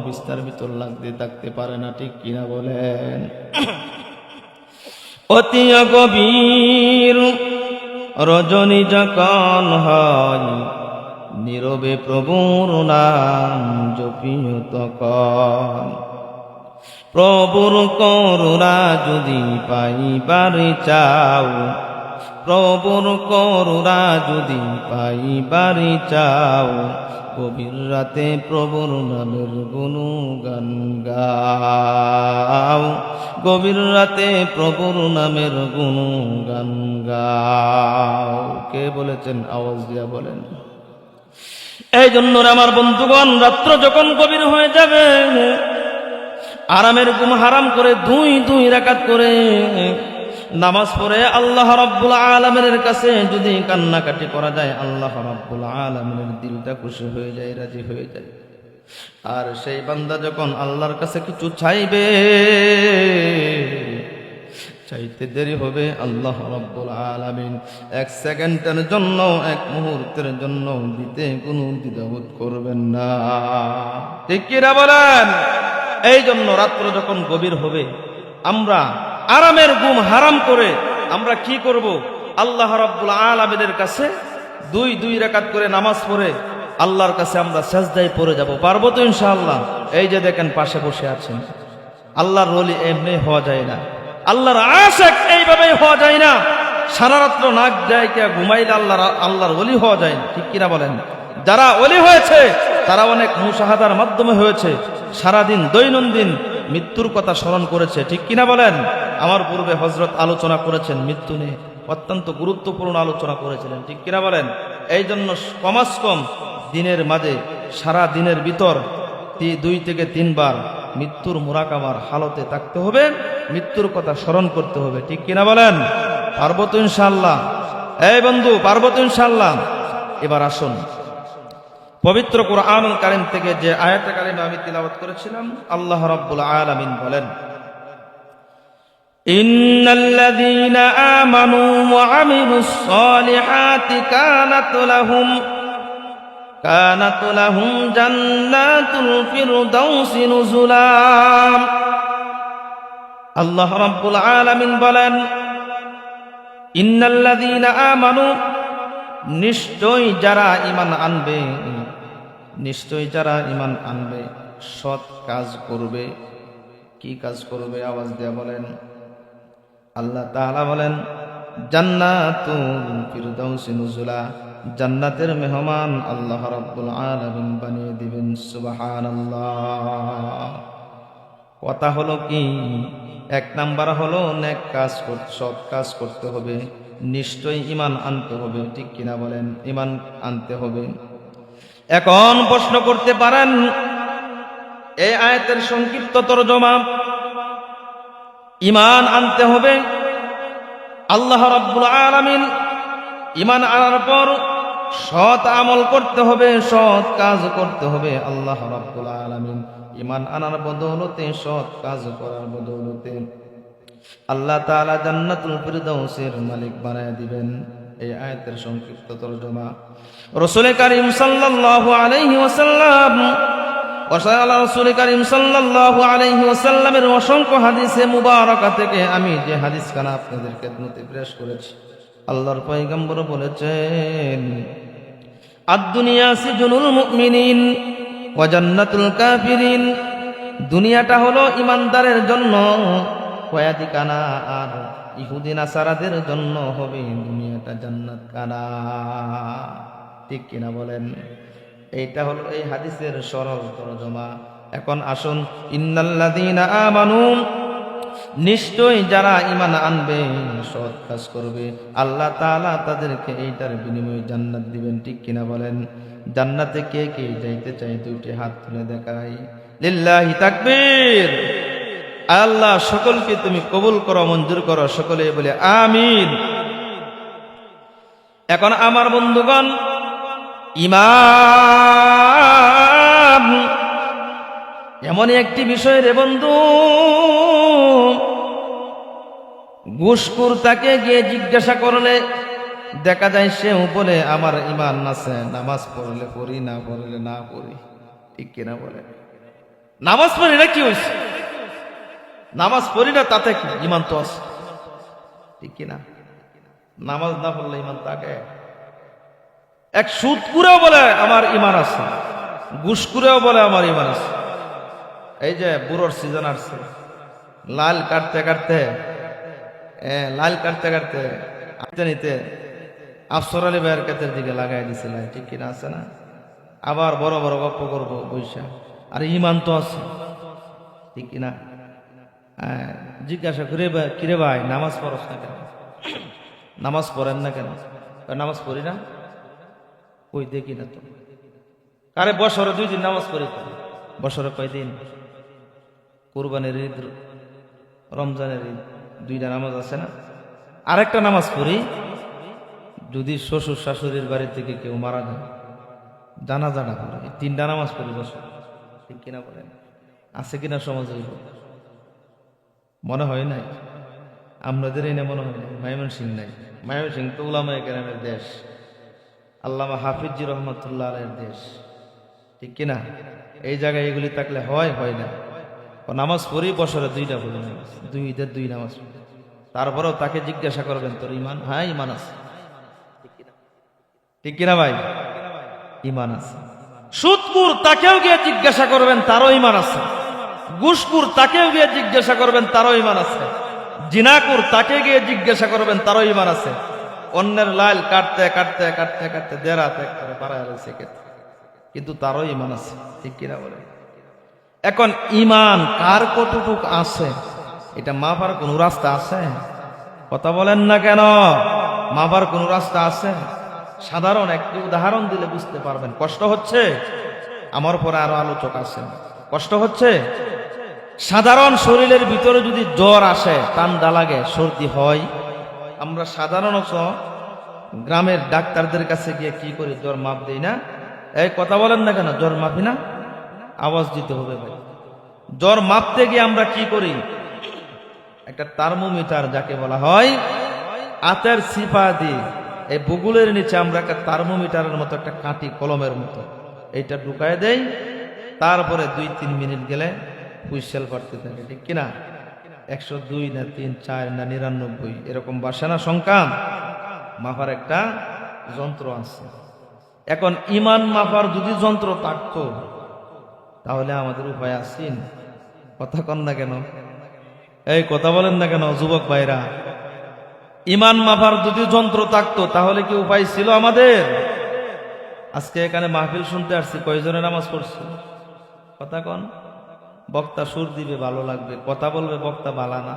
Speaker 1: বিস্তার ভিতর লাগতে থাকতে পারে না। ঠিক কিনা বলেন? অতি গভীর রজনী যখন হয়, নীরবে প্রভুর নাম জপিও তখন। প্রভুর করুণা যদি পাইবার চাও, প্রভুর করুণা যদি পাইবার চাও, গভীর রাতে প্রভুর নামের গুণগান গাও, গভীর রাতে প্রভুর নামের গুণগান গাও। কে বলেছেন? আওয়াজ দিয়া বলেন। এই জন্য আমার বন্ধুগণ, রাত্র যখন গভীর হয়ে যাবে, আরামের ঘুম হারাম করে 2 রাকাত করে নামাজ পড়ে আল্লাহ রাব্বুল আলামিনের কাছে যদি কান্নাকাটি করা যায়, আল্লাহ রাব্বুল আলামিনের দিলটা খুশি হয়ে যায়, রাজি হয়ে যায়। আর সেই বান্দা যখন আল্লাহর কাছে কিছু চাইবে, চাইতে দেরি হবে, আল্লাহ রাব্বুল আলামিন 1 সেকেন্ডের জন্য, 1 মুহূর্তের জন্য দিতে কোনো দ্বিধাবোধ করবেন না। ঠিক কিনা বলেন? এই জন্য রাত্র যখন গভীর হবে, আমরা আরামের ঘুম হারাম করে আমরা কি করব? আল্লাহ রাব্বুল আলামিনের কাছে 2 রাকাত করে নামাজ পড়ে আল্লাহর কাছে আমরা সিজদায় পড়ে যাব। পারবো তো ইনশাআল্লাহ? এই যে দেখেন পাশে বসে আছেন, আল্লাহর ওলি এমনি হওয়া যায় না, আল্লাহর আশিক এইভাবেই হওয়া যায় না। সারা রাত্র নাক যায় কে ঘুমাইলে আল্লাহর ওলি হওয়া যায় না। ঠিক কিনা বলেন? যারা ওলি হয়েছে তারা অনেক মুশাহাদার মাধ্যমে হয়েছে, সারাদিন দৈনন্দিন মৃত্যুর কথা স্মরণ করেছে। ঠিক কিনা বলেন? আমার পূর্বে হযরত আলোচনা করেছেন মৃত্যু নিয়ে, অত্যন্ত গুরুত্বপূর্ণ আলোচনা করেছিলেন। ঠিক কিনা বলেন? এই জন্য কমাস কম দিনের মাঝে, সারা দিনের ভিতর 2 থেকে 3 বার মৃত্যুর মুরাকাবার হালতে থাকতে হবে, মৃত্যুর কথা স্মরণ করতে হবে। ঠিক কিনা বলেন? পারবো তো ইনশাআল্লাহ? এই বন্ধু, পারবো তো ইনশাআল্লাহ? এবার আসুন, পবিত্র কুরআনুল কারীম থেকে যে আয়াতে কারিমা আমি তিলাওয়াত করেছিলাম, আল্লাহ রাব্বুল আলামিন বলেন, ইন্নাল্লাযীনা আমানু ওয়া আমিলুস সালিহাতি কানাত লাহুম জান্নাতুল ফিরদাউসি নুজুলা। আল্লাহ রাব্বুল আলামিন বলেন, ইন্নাল্লাযীনা আমানু, নিশ্চয় যারা ঈমান আনবে, নিশ্চয় যারা ঈমান আনবে, সৎ কাজ করবে। কি কাজ করবে? আওয়াজ দিয়ে বলেন। আল্লাহ তাআলা বলেন, জান্নাতুল ফিরদাউসি নুজুলা, জান্নাতের মেহমান আল্লাহ রাব্বুল আলামিন বানিয়ে দিবেন। সুবহানাল্লাহ। কথা হলো কি? 1 নাম্বার হলো নেক কাজ করতে, সৎ কাজ করতে হবে, নিশ্চয়ই ঈমান আনতে হবে। ঠিক কিনা বলেন? ঈমান আনতে হবে। এখন প্রশ্ন করতে পারেন, এই আয়াতের সংক্ষিপ্ত তরজমা, ঈমান আনতে হবে আল্লাহ রাব্বুল আলামিন। ঈমান আনার পর সৎ আমল করতে হবে, সৎ কাজ করতে হবে। আল্লাহ রাব্বুল আলামিন ঈমান আনার বদৌলতে, সৎ কাজ করার বদৌলতে আল্লাহ তাআলা জান্নাতুল ফিরদাউসের মালিক বানায় দিবেন। এই আয়াতের সংক্ষিপ্ত তরজমা। রাসূল কারীম সাল্লাল্লাহু আলাইহি ওয়াসাল্লাম রাসূল কারীম সাল্লাল্লাহু আলাইহি ওয়াসাল্লামের অসংখ্য হাদিসে মুবারাকা থেকে আমি যে হাদিসখানা আপনাদের খেদমতে পেশ করেছি, আল্লাহর পয়গম্বর বলেছেন, আদ-দুনিয়া সিজনুল মুমিনিন ওয়া জান্নাতুল কাফিরিন। দুনিয়াটা হলো ইমানদারের জন্য কয়াদিখানা, আর ইহুদি নাসারাদের জন্য হবে দুনিয়াটা জান্নাত খানা। ঠিক কিনা বলেন? এইটা হলো এই হাদিসের সরল তরজমা। এখন আসুন, ইন্নাল্লাযীনা আমানু, নিশ্চয় যারা ঈমান আনবে, সৎ কাজ করবে, আল্লাহ তাআলা তাদেরকে এইটার বিনিময়ে জান্নাত দিবেন। ঠিক কিনা বলেন? জান্নাতে কে কে যাইতে চায় দুইটি হাত তুলে দেখাই। লিল্লাহি তাকবীর। আল্লাহ সকলকে তুমি কবুল করো, মঞ্জুর করো, সকলে বলে আমিন। এখন আমার বন্ধুগণ, ঈমান এমনই একটি বিষয় রে বন্ধু, ঘুষখোর তাকে গিয়ে জিজ্ঞাসা করলে দেখা যায় সেও বলে আমার ঈমান আছে, নামাজ পড়লে পড়ি, না পড়লে না পড়ি। ঠিক কিনা বলে? নামাজ পড়ি না কি হয়েছে? নামাজ পড়ি না তাতে কি, ঈমান তো আছে। ঠিক কিনা? নামাজ না পড়লে ঈমান থাকে। এক সুদখোরও বলে আমার ঈমান আছে, ঘুষখোরও বলে আমার ঈমান আছে। এই যে বুড়োর সিজন আসছে, লাল কাটতে কাটতে আনতে নিতে আফসর আলী ভাইয়ের কাছের দিকে লাগাই দিছিল। ঠিক কিনা? আছে না? আবার বড় বড় গপ্প করবো বৈশা, আর ঈমান তো আছে। ঠিক কিনা? জিজ্ঞাসা করে, কিরে ভাই নামাজ পড়স না কেন? নামাজ পড়েন না কেন? নামাজ পড়ি না। ওই দেখি না তো। আরে বছরে 2 দিন নামাজ পড়ি। বছরে কয়দিন? কুরবানির ঈদ, রমজানের ঈদ, 2টা নামাজ আছে না? আরেকটা নামাজ পড়ি যদি শ্বশুর শাশুড়ির বাড়ি থেকে কেউ মারা যায়, জানাজাটা পড়ি। 3টা নামাজ পড়ি বছর। ঠিক কিনা বলেন? আছে কিনা সমাজে? মনে হয় নাই। আমাদের এনে মনে হয় নাই। ময়মনসিংহ নাই। ময়মনসিংহ তো উলামায়ে কেরামের দেশ, আল্লামা হাফিজি রহমতুল্লাহ আলাইহির দেশ। ঠিক কিনা? এই জায়গায় এগুলি থাকলে হয় না। নামাজ পড়ি বছরে 2টা পড়ি নামাজ, 2 ঈদের 2 নামাজ পড়ি। তারপরেও তাকে জিজ্ঞাসা করবেন তোর ঈমান? হ্যাঁ ঈমান আছে। ঠিক কিনা ভাই? ঈমান আছে। সুদখোর তাকেও গিয়ে জিজ্ঞাসা করবেন, তারও ঈমান আছে। ঘুষখোর তাকেও গিয়ে জিজ্ঞাসা করবেন, তারও ঈমান আছে। জিনাখোর তাকে গিয়ে জিজ্ঞাসা করবেন, তারও ঈমান আছে। অন্যের লাল কাটতে কাটতে কাটতে কাটতে দেরাত একবারে বাড়ায় রয়েছে, কিন্তু তারও ঈমান আছে। ঠিক কিনা বলে? এখন ঈমান কার কতটুক আছে এটা মাপার কোন রাস্তা আছে? কথা বলেন না কেন? মাপার কোন রাস্তা আছে? সাধারণ একটি উদাহরণ দিলে বুঝতে পারবেন। কষ্ট হচ্ছে? আমার পরে আরো আলোচক আছেন। কষ্ট হচ্ছে? সাধারণ শরীরের ভিতরে যদি জ্বর আসে, ঠান্ডা লাগে, সর্দি হয়, আমরা সাধারণত গ্রামের ডাক্তারদের কাছে গিয়ে কি করি? জ্বর মাপ দেই না? এই কথা বলেন না কেন? জ্বর মাপি না? আওয়াজ দিতে হবে ভাই। জ্বর মাপতে গিয়ে আমরা কি করি? একটা থার্মোমিটার যাকে বলা হয়, হাতের সিপা দিয়ে এই বুগুলের নিচে আমরা একটা থার্মোমিটারের মতো একটা কাঁটি কলমের মতো এইটা ঢুকায় দেই। তারপরে 2-3 মিনিট গেলে হুইসেল করতে থাকে। ঠিক কিনা? 102 না 3, 4 না 99 এরকম বাসে না সংখ্যা মাপার একটা যন্ত্র আছে। এখন ঈমান মাপার যদি যন্ত্র থাকতো তাহলে আমাদের উপায় আছে? কথা কন না কেন? এই কথা বলেন না কেন যুবক ভাইরা? ঈমান মাপার যদি যন্ত্র থাকতো তাহলে কি উপায় ছিল আমাদের? আজকে এখানে মাহফিল শুনতে আসছি, কয়জনে নামাজ পড়ছে? কথা কন। বক্তা সুর দিবে, ভালো লাগবে, কথা বলবে, বক্তা বালা না।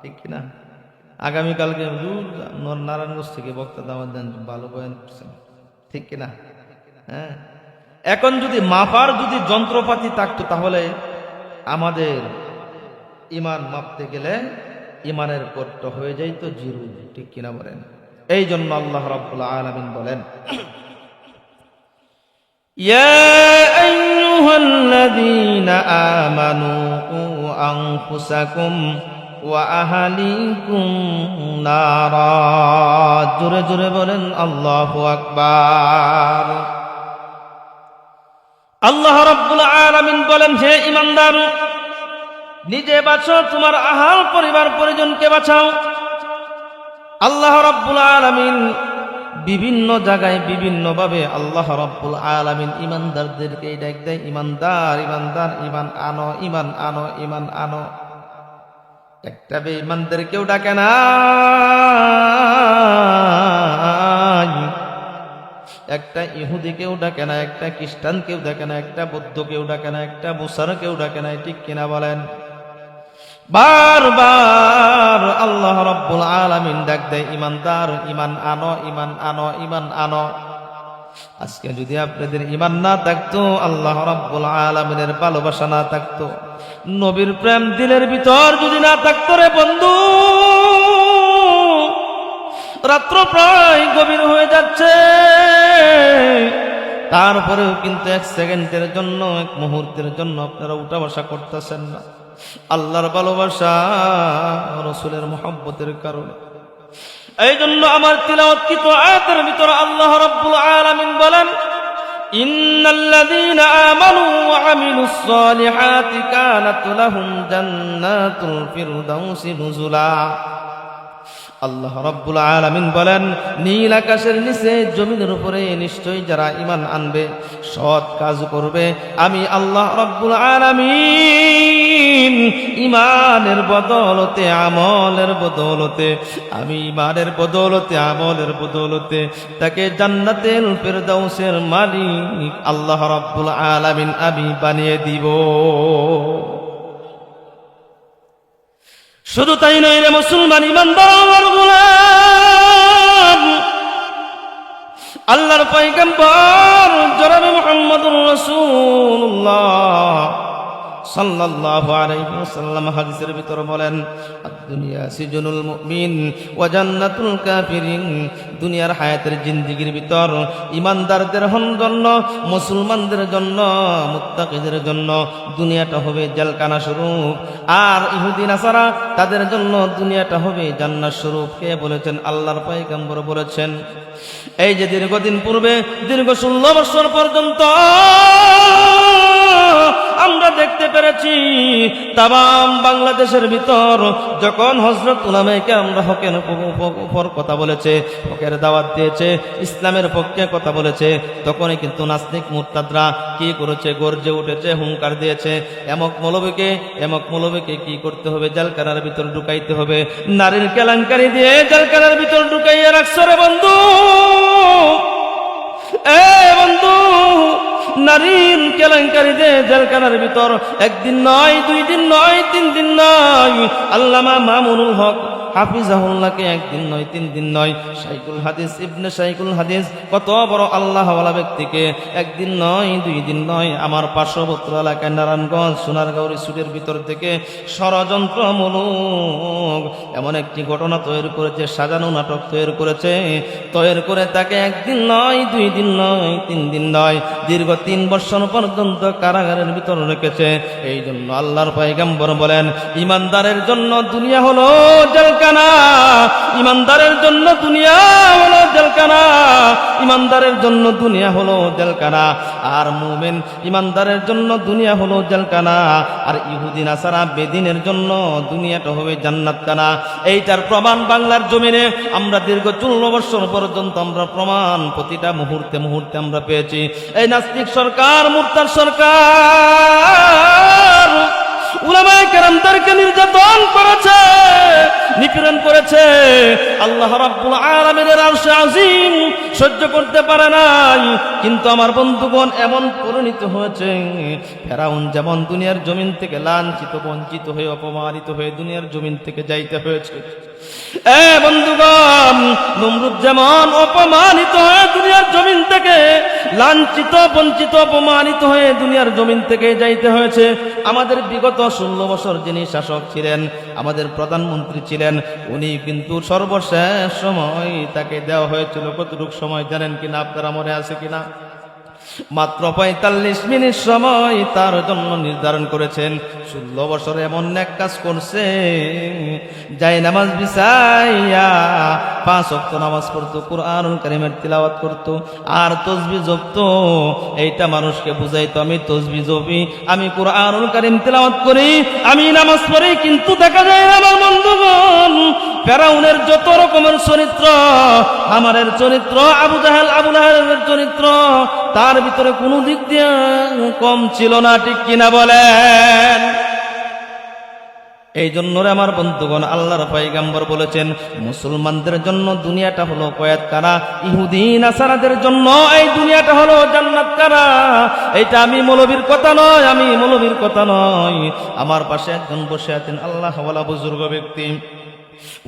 Speaker 1: ঠিক কিনা? আগামীকালকে নারায়ণগঞ্জ থেকে বক্তা দাওয়াত দেন, ভালো বয়ান করছেন। ঠিক কিনা? হ্যাঁ। এখন যদি মাপার যদি যন্ত্রপাতি থাকতো তাহলে আমাদের ইমান মাপতে গেলে ইমানের কষ্ট হয়ে যাইত জিরো, ঠিক কিনা বলেন? এই জন্য আল্লাহ রাব্বুল আলামিন বলেন, ইয়া আইয়ুহাল্লাযীনা আমানু কু আনফুসাকুম ওয়া আহলিকুম নারা। জোরে জোরে বলেন আল্লাহু আকবার। আল্লাহ রাব্বুল আলামিন বলেন, হে ঈমানদার, নিজে বাঁচো, তোমার আহাল পরিবার পরিজনকে বাঁচাও। আল্লাহ রাব্বুল আলামিন বিভিন্ন জায়গায় বিভিন্নভাবে আল্লাহ রাব্বুল আলামিন ঈমানদারদেরকে ডাক দেয়, ঈমানদার ঈমানদার, ঈমান আনো ঈমান আনো ঈমান আনো। একটা বেঈমানদের কেউ ডাকে না, একটা ইহুদি কেউ ডাকে না, একটা খ্রিস্টান কেউ ডাকে না, একটা বৌদ্ধ কেউ ডাকে না, একটা মুসার কেউ ডাকে না, ঠিক কিনা বলেন? বারবার আল্লাহ রাব্বুল আলামিন ডাক দেয়, ঈমানদার ঈমান আনো ঈমান আনো ঈমান আনো। আজকে যদি আপনাদের ঈমান না থাকতো, আল্লাহ রাব্বুল আলামিনের ভালোবাসা না থাকতো, নবীর প্রেম দিলের ভিতর যদি না থাকতো, রে বন্ধু, রাত্র প্রায় গভীর হয়ে যাচ্ছে, তারপরেও কিন্তু এক সেকেন্ডের জন্য, এক মুহূর্তের জন্য আপনারা উঠা বসা করতেছেন না। আল্লাহর ভালোবাসা, রাসূলের মুহাব্বতের কারণে। এই জন্য আমার তিলাওয়াতকৃত আয়াতের ভিতরে আল্লাহ রাব্বুল আলামিন বলেন, ইন্নাল্লাযীনা আমানু ওয়া আমিলুস সালিহাতি কানাত লাহুম জান্নাতুল ফিরদাউসি নুজুলা। আল্লাহ রাব্বুল আলামিন বলেন, নীল আকাশের নিচে জমিনের উপরে নিশ্চয়ই যারা ঈমান আনবে, সৎ কাজ করবে, আমি আল্লাহ রাব্বুল আলামিন ঈমানের বদৌলতে, আমলের বদৌলতে, আমি ঈমানের বদৌলতে, আমলের বদৌলতে তাকে জান্নাতুল ফিরদাউসের মালিক আল্লাহ রাব্বুল আলামিন আমি বানিয়ে দিব। শুধু তাই নয় রে মুসলমান ঈমানদার গোলাম, আল্লাহর পয়গম্বর জনাবে মুহাম্মদুর রাসূলুল্লাহ সাল্লাল্লাহু আলাইহি ওয়াসাল্লাম হাদিসের ভিতর বলেন, দুনিয়া সিজনুল মুমিন ওয়া জান্নাতুল কাফিরিন। দুনিয়ার হায়াতের জিন্দেগির ভিতর ঈমানদারদের জন্য, মুসলমানদের জন্য, মুত্তাকিদের জন্য দুনিয়াটা হবে জেলখানা স্বরূপ, আর ইহুদি নাসারা তাদের জন্য দুনিয়াটা হবে জান্নাত স্বরূপ। কে বলেছেন? আল্লাহর পয়গম্বর বলেছেন। এই যে দীর্ঘদিন পূর্বে, দীর্ঘ 16 বছর পর্যন্ত আমরা দেখতে পেরেছি তামাম বাংলাদেশের ভিতর যখন হযরত উলামায়ে কেরামরা হকের উপর কথা বলেছে, হকের দাওয়াত দিয়েছে, ইসলামের পক্ষে কথা বলেছে, তখনই কিন্তু নাস্তিক মুরতাদরা কি করেছে? গর্জে উঠেছে, হুঙ্কার দিয়েছে, এমক মৌলবীকে কি করতে হবে? জেলখানার ভিতর ঢুকাইতে হবে। নারীর কেলেঙ্কারি দিয়ে জেলখানার ভিতর ঢুকাইয়া রাখছো রে বন্ধু। বন্ধু, নারীর কেলেঙ্কারি দিয়ে জেলখানার ভিতর একদিন নয়, 2 দিন নয়, 3 দিন নয়, আল্লামা মামুনুল হক হাফিজাহুল্লাহকে একদিন নয়, 3 দিন নয়, শাইখুল হাদিস ইবনে শাইখুল হাদিস, কত বড় আল্লাহওয়ালা ব্যক্তিকে একদিন নয়, 2 দিন নয়, আমার পার্শ্ববর্তী এলাকায় নারায়ণগঞ্জ সোনারগাঁও রিসোর্টের ভিতর থেকে ষড়যন্ত্রমূলক এমন একটি ঘটনা তৈরি করেছে, সাজানো নাটক তৈরি করেছে, তৈরি করে তাকে একদিন নয়, 2 দিন নয়, 3 দিন নয়, দীর্ঘ 3 বছর পর্যন্ত কারাগারের ভিতর রেখেছে। এই জন্য আল্লাহর পয়গম্বর বলেন, ঈমানদারের জন্য দুনিয়া হলো জেলখানা, ঈমানদারের জন্য দুনিয়া হলো জেলখানা, ঈমানদারের জন্য দুনিয়া হলো জেলখানা। আর মুমিন ঈমানদারের জন্য দুনিয়া হলো জেলখানা, আর ইহুদি নাসারা বেদিনের জন্য দুনিয়াটা হবে জান্নাতখানা। এইটার প্রমাণ বাংলার জমিনে আমরা দীর্ঘ 14 বছর পর্যন্ত আমরা প্রমাণ প্রতিটা মুহূর্তে মুহূর্তে আমরা পেয়েছি। এই নাস্তিক সরকার, মুরতাদ সরকার উলামায়ে কেরামদেরকে নির্যাতন করেছে, নিপীড়ন করেছে। আল্লাহ রাব্বুল আলামিনের আরশে আজিম সহ্য করতে পারে নাই। কিন্তু আমার বন্ধুগণ, এমন পরিণত হয়েছে, ফেরাউন যেমন দুনিয়ার জমিন থেকে লাঞ্ছিত, বঞ্চিত হয়ে, অপমানিত হয়ে দুনিয়ার জমিন থেকে যাইতে হয়েছে, বন্ধুগণ, নমরুদ যেমন অপমানিত হয়ে দুনিয়ার জমিন থেকে লাঞ্ছিত বঞ্চিত অপমানিত হয়ে দুনিয়ার জমিন থেকে যাইতে হয়েছে। আমাদের বিগত 16 বছর যিনি শাসক ছিলেন, আমাদের প্রধানমন্ত্রী ছিলেন, উনি কিন্তু সর্বশেষ সময় তাকে দেওয়া হয়েছিল কতটুকু সময় জানেন কিনা? আপনারা মনে আছে কিনা? মাত্র 45 মিনিট সময় তার জন্য নির্ধারণ করেছেন। 16 বছরে এমন এক কাজ করছে, যাই নামাজ বিছাইয়া 5 ওয়াক্ত নামাজ পড়তো, কুরআনুল কারীমের তিলাওয়াত করতো, আর তাসবিহ জপতো। এইটা মানুষকে বুঝাইতো আমি তাসবিহ জপি, আমি কুরআনুল কারীম তিলাওয়াত করি, আমি নামাজ পড়ি। কিন্তু দেখা যায় আমার বন্ধুগণ, ফেরাউনের যত রকমের চরিত্র, হামানের চরিত্র, আবু জাহেল আবু লাহাবের চরিত্র, তার ভিতরে কোনো দিক দিয়ে কম ছিল না, ঠিক কিনা বলেন? এই জন্য রে আমার বন্ধুগণ, আল্লাহর পয়গম্বর বলেছেন মুসলমানদের জন্য দুনিয়াটা হলো কয়েদখানা, ইহুদি নাসারাদের জন্য এই দুনিয়াটা হলো জান্নাতখানা। এটা আমি মৌলবীর কথা নয়, আমি মৌলবীর কথা নয়। আমার পাশে একজন বসে আছেন আল্লাহ ওয়ালা বুজুর্গ ব্যক্তি,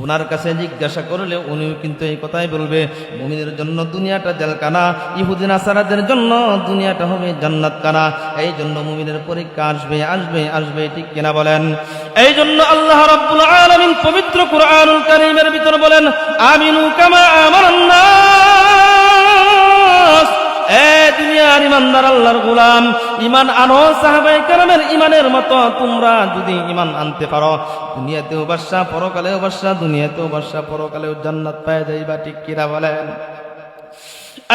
Speaker 1: ওনার কাছে জিজ্ঞাসা করলে উনিও কিন্তু এই কথাই বলবে, মুমিনের জন্য দুনিয়াটা জেলখানা, ইহুদি নাসারাদের জন্য দুনিয়াটা হবে জান্নাতখানা। এই জন্য মুমিনের পরীক্ষা আসবে আসবে আসবে, ঠিক কিনা বলেন? এই জন্য আল্লাহ রাব্বুল আলামিন পবিত্র কুরআনুল কারীমের ভিতর বলেন, আমিনু কামা আমানান নাস। এ দুনিয়ার ইমানদার আল্লাহর গোলাম, ইমান আনো সাহাবায়ে কেরামের ইমানের মতো। তোমরা যদি ইমান আনতে পারো, দুনিয়াতেও বাদশা, পরকালেও বাদশা, দুনিয়াতেও বাদশা, পরকালেও জান্নাত পেয়ে যাইবা, ঠিক কিনা বলেন?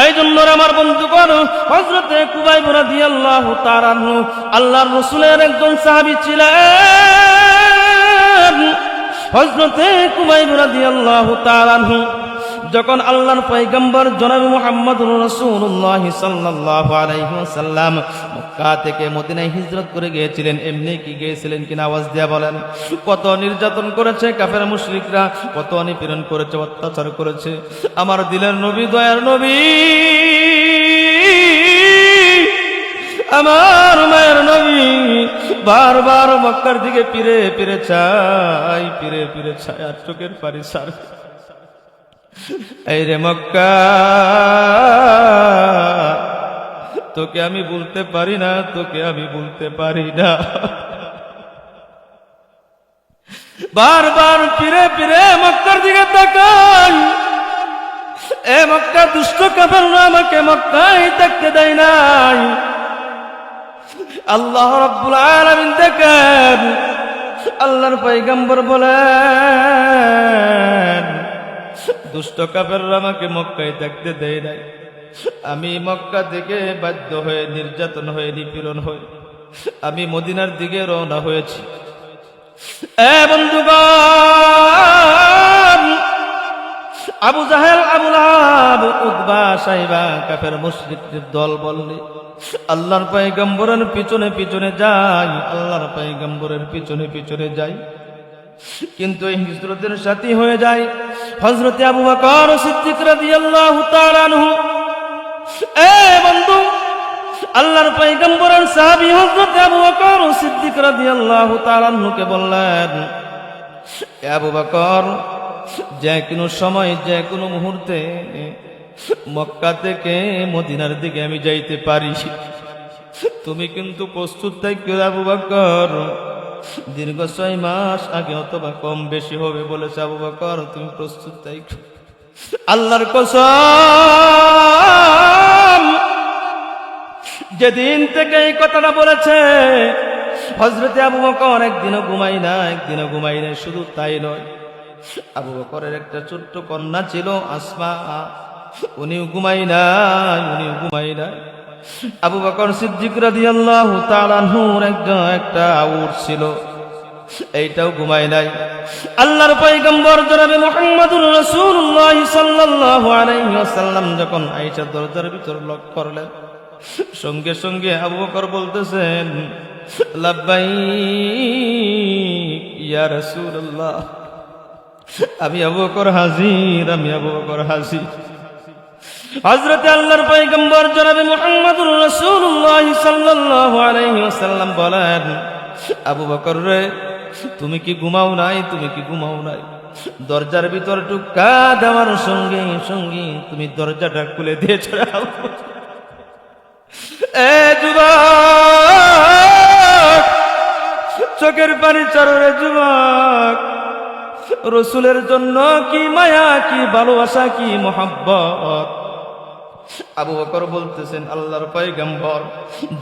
Speaker 1: এই জন্য আমার বন্ধুগণ, হযরতে কুবাইব রাদিয়াল্লাহু তাআলা আনহু আল্লাহর রাসূলের একজন সাহাবী ছিলেন। হযরতে কুবাইব রাদিয়াল্লাহু তাআলা আনহু যখন আল্লাহর পয়গম্বর জনাব মুহাম্মদুর রাসূলুল্লাহ সাল্লাল্লাহু আলাইহি ওয়াসাল্লাম মক্কা থেকে মদিনায় হিজরত করে গিয়েছিলেন, এমনি কি গিয়েছিলেন কিনা আওয়াজ দিয়ে বলেন? কত নির্যাতন করেছে কাফের মুশরিকরা, কত নিপীড়ন করেছে, অত্যাচার করেছে। আমার দিলের নবী, দয়ার নবী, আমার মায়ের নবী বারবার মক্কার দিকে ফিরে ফিরে চাই, ফিরে ফিরে চাই, আর চোখের পানি সার। এই রে মক্কা, তোকে আমি বলতে পারি না, তোকে আমি বলতে পারি না। বারবার ফিরে ফিরে মক্কার দিকে তাকাই, এ মক্কা দুষ্ট কাফেররা আমাকে মক্কায় থাকতে দেয় নাই। আল্লাহ রাব্বুল আলামিন দেখেন, আল্লাহর পয়গম্বর বলেন, দুষ্ট কাফেররা আমাকে মক্কায় থাকতে দেয় নাই। আমি মক্কা থেকে বাধ্য হয়ে, নির্যাতন হয়ে, নিপীড়ন হয়ে আমি মদিনার দিকে রওনা হয়েছি। এ বন্ধুগণ, আবু জাহেল, আবু লাহাব, উতবা, সাইবা কাফের মুশরিকদের দল বললে আল্লাহর পয়গম্বরের পিছনে পিছনে যাই, আল্লাহর পয়গম্বরের পিছনে পিছনে যাই। কিন্তু এই হিজরতের সাথী হয়ে যায় হযরতে আবু বকর সিদ্দিক রাদিয়াল্লাহু তাআলা আনহু। এ বন্ধু, আল্লাহর পয়গম্বরের সাহাবী হযরতে আবু বকর সিদ্দিক রাদিয়াল্লাহু তাআলা আনহুকে বললেন, এ আবু বকর, যে কোনো সময়, যে কোনো মুহূর্তে মক্কা থেকে মদিনার দিকে আমি যাইতে পারি। তুমি কিন্তু প্রস্তুত থাকো আবু বকর। দীর্ঘ 6 মাস আগে অথবা কম বেশি হবে বলেছে আবু বকর, তুমি প্রস্তুত থাকো। আল্লাহর কসম, যেদিন থেকে এই কথাটা বলেছে হযরতে আবু বকর একদিনও ঘুমাই না, একদিনও ঘুমাই না। শুধু তাই নয়, আবু বকরের একটা ছোট্ট কন্যা ছিল আসমা, উনিও ঘুমাই নাই, উনিও ঘুমাই নাই। আবু বকর সিদ্দিক রাদিয়াল্লাহু তাআলা আনহুর একটা উট ছিল, এইটাও ঘুমায় নাই। আল্লাহর পয়গম্বর জনাবে মুহাম্মদুর রাসূলুল্লাহ সাল্লাল্লাহু আলাইহি ওয়াসাল্লাম যখন আয়েশার দরজার ভিতর লক করলেন, সঙ্গে সঙ্গে আবু বকর বলতেছেন, লাব্বাইক ইয়া রাসূলুল্লাহ, আমি আবু বকর হাজির, আমি আবু বকর হাজির। হযরতে আল্লাহর পয়গম্বর জনাবে মুহাম্মদুর রাসূলুল্লাহ সাল্লাল্লাহু আলাইহি ওয়াসাল্লাম বলেন, আবু বকর রে, তুমি কি ঘুমাও নাই? তুমি কি ঘুমাও নাই? দরজার ভিতর টুকা দেওয়ার সঙ্গে সঙ্গে তুমি দরজাটা খুলে দিয়ে চলে এ যুবক, চোখের পানি চররে যুবক, রসুলের জন্য কি মায়া, কি ভালোবাসা, কি মোহাব্বত। আবু বকর বলতেছেন, আল্লাহর পয়গম্বর,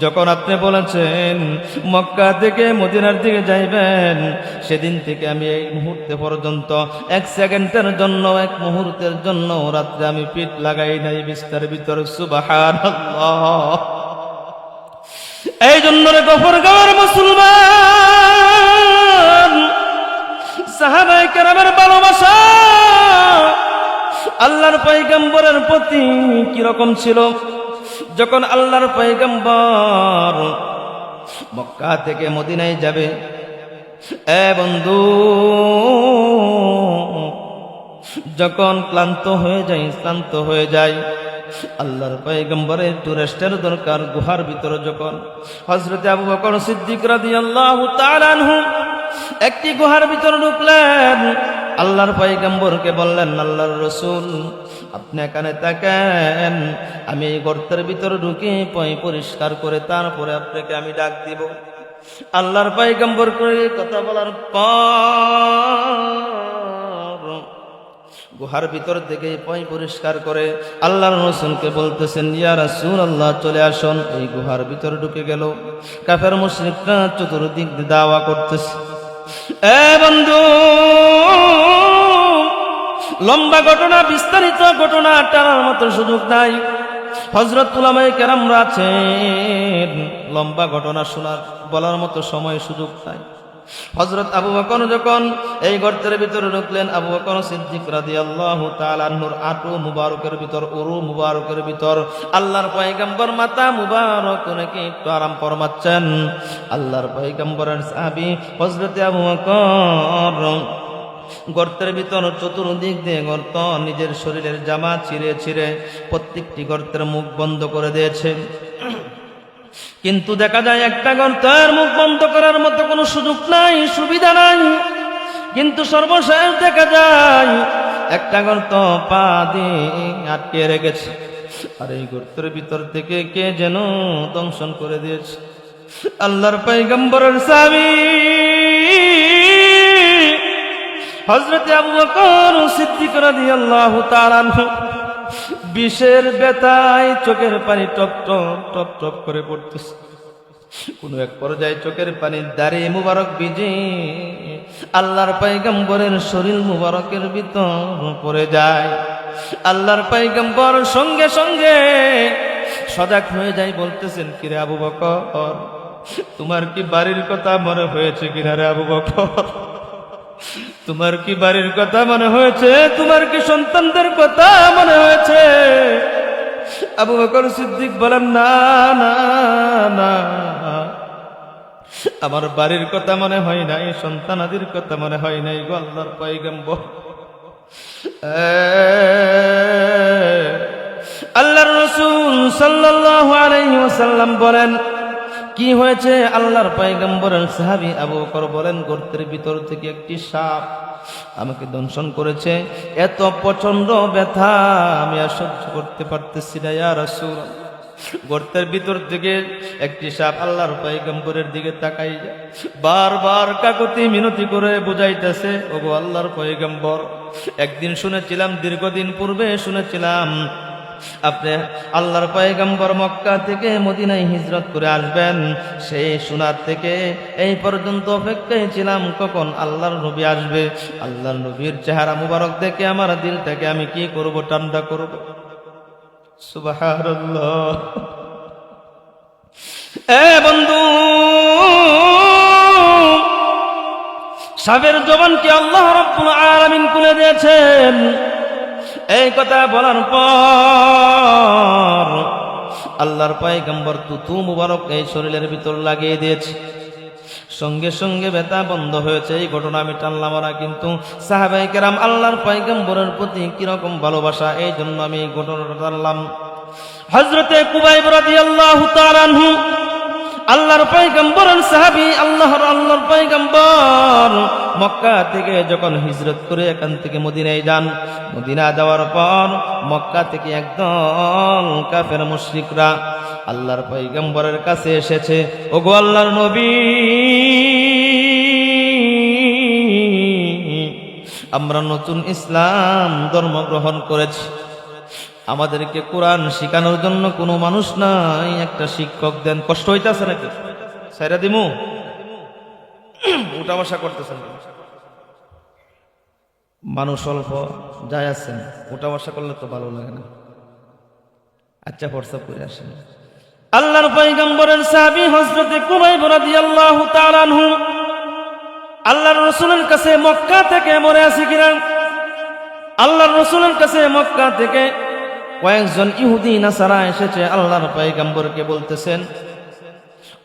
Speaker 1: যখন আপনি বলেছেন মক্কা থেকে মদিনার দিকে যাইবেন, সেদিন থেকে আমি এই মুহূর্তে পর্যন্ত এক সেকেন্ডের জন্য, এক মুহূর্তের জন্য রাত্রে আমি পিঠ লাগাই নাই বিস্তার ভিতর। সুবহানাল্লাহ। এই জন্য রে গফরগাঁওয়ের মুসলমান, সাহাবায়ে কেরামের ভালোবাসা আল্লাহর পয়গম্বরের প্রতি কিরকম ছিল। যখন আল্লাহর পয়গম্বর মক্কা থেকে মদিনায় যাবে, এ বন্ধু, যখন ক্লান্ত হয়ে যায়, আল্লাহর পয়গম্বরের একটু রেস্টের দরকার। গুহার ভিতরে যখন হযরত আবু বকর সিদ্দিক রাদিয়াল্লাহু তাআলা আনহু একটি গুহার ভিতরে ঢুকলেন, আল্লাহর পয়গম্বরকে বললেন, আল্লাহর রাসূল, আপনি এখানে তাকান, আমি এই গর্তের ভিতরে ঢুকে পরিষ্কার করে তারপরে আপনাকে আমি ডাক দিব। আল্লাহর পয়গম্বর করে কথা বলার পর গুহার ভিতর থেকে পরিষ্কার করে আল্লাহর রাসূলকে বলতেছেন, ইয়া রাসূলুল্লাহ, চলে আসুন। এই গুহার ভিতরে ঢুকে গেল। কাফের মুশরিকরা চতুর্দিক দিয়ে দাওয়া করতেছে। এ বন্ধু, লম্বা ঘটনা, বিস্তারিত ঘটনা টানার মতো সুযোগ নাই। হযরত উলামায়ে কেরামরা আছেন, লম্বা ঘটনা শোনার বলার মতো সময় সুযোগ নাই। হযরত আবু বকর যখন এই গর্তের ভিতরে ঢুকলেন, আবু বকর সিদ্দিক রাদিয়াল্লাহু তাআলা আনহুর আঁটু মুবারকের ভিতর, উরু মুবারকের ভিতর আল্লাহর পয়গম্বর মাথা মুবারক রেখে একটু আরাম ফরমাচ্ছেন। আল্লাহর পয়গম্বরের সাহাবী হযরত আবু বকর গর্তের ভিতর চতুর্দিক দিয়ে গর্ত, নিজের শরীরের জামা ছিঁড়ে প্রত্যেকটি গর্তের মুখ বন্ধ করে দিয়েছে। কিন্তু দেখা যায় একটা গর্তের মুখ বন্ধ করার মতো কোনো সুযোগ নাই, সুবিধা নাই। কিন্তু সর্বশেষ দেখা যায় একটা গর্ত পা দিয়ে আটকে রেখেছে, আর এই গর্তের ভিতর থেকে কে যেন দংশন করে দিয়েছে। আল্লাহর পয়গম্বরের সাহাবী হযরত আবু বকর সিদ্দিক রাদিয়াল্লাহু তাআলা আনহু বিষের বেতায় চোখের পানি টপ টপ করে পড়তেছে। কোন এক পর্যায়ে চোখের পানির দাড়ি মুবারক ভিজে আল্লাহর পয়গম্বরের শরীর মুবারকের ভিতর পড়ে যায়। আল্লাহর পয়গম্বর সঙ্গে সঙ্গে সজাগ হয়ে যায়, বলতেছেন, কিরে আবু বকর, তোমার কি বাড়ির কথা মনে হয়েছে কিনা রে আবু বকর? তোমার কি বাড়ির কথা মনে হয়েছে? তোমার কি সন্তানদের কথা মনে হয়েছে? আবু বকর সিদ্দিক বলেন, না না না, আমার বাড়ির কথা মনে হয় নাই, সন্তানাদির কথা মনে হয় নাই গো আল্লাহর পয়গম্বর। আল্লাহর রাসূল সাল্লাল্লাহু আলাইহি ওয়াসাল্লাম বলেন, কি হয়েছে? আল্লাহর পয়গম্বরের সাহাবী আবু বকর বলেন, গর্তের ভিতর থেকে একটি সাপ আমাকে দংশন করেছে। এত প্রচন্ড ব্যথা আমি আর সহ্য করতে পারতেছি না ইয়া রাসূল। গর্তের ভিতর থেকে একটি সাপ আল্লাহর পয়গম্বরের দিকে তাকাই যায়, বারবার কাকুতি মিনতি করে বুঝাইতেছে, ওগো আল্লাহর পয়গম্বর, একদিন শুনেছিলাম, দীর্ঘদিন পূর্বে শুনেছিলাম আপনি আল্লাহর পয়গম্বর মক্কা থেকে মদিনায় হিজরত করে আসবেন। সেই শোনার থেকে এই পর্যন্ত অপেক্ষায় ছিলাম কখন আল্লাহর নবী আসবে। আল্লাহর নবীর চেহারা মুবারক দেখে আমার দিলটাকে আমি কি করব, ঠান্ডা করব। সুবহানাল্লাহ। এ বন্ধু, সাবের জবানকে আল্লাহ রাব্বুল আলামিন খুলে দিয়েছেন। এই কথা বলার পর আল্লাহর পয়গম্বর তুতু মুবারক এই শরীরের ভিতর লাগিয়ে দিয়েছে, সঙ্গে সঙ্গে ব্যথা বন্ধ হয়েছে। এই ঘটনা আমি টানলাম না, কিন্তু সাহাবায়ে কেরাম আল্লাহর পয়গম্বরের প্রতি কিরকম ভালোবাসা, এই জন্য আমি এই ঘটনাটা টানলাম। হযরতে কুবাইব রাদিয়াল্লাহু তাআলা আনহু আল্লাহর পয়গম্বরের সাহাবী, আল্লাহর পয়গম্বর মক্কা থেকে যখন হিজরত করে এখান থেকে মদিনায় যান, মদিনা যাওয়ার পর মক্কা থেকে একদল কাফের মুশরিকরা আল্লাহর পয়গম্বরের কাছে এসেছে, ওগো আল্লাহর নবী, আমরা নতুন ইসলাম ধর্ম গ্রহণ করেছি, আমাদেরকে কোরআন শিখানোর জন্য কোনো মানুষ নাই, একটা শিক্ষক দেন। কষ্ট হইতেছে নাকি? সাইরা দিমু? উঠা বসা করতেছেন, মানুষ অল্প যায় আছেন, উঠা বসা করলে তো ভালো লাগে না। আচ্ছা, হোয়াটসঅ্যাপ করে আসেন। আল্লাহর পয়গম্বরের সাহাবী হযরতে কুবাইব রাদিয়াল্লাহু তাআলা আনহু আল্লাহর রাসূলের কাছে মক্কা থেকে মরে আছে কিনা, আল্লাহর রাসূলের কাছে মক্কা থেকে কয়েকজন ইহুদি নাসারা এসেছে, আল্লাহর পয়গম্বরকে বলতেছেন,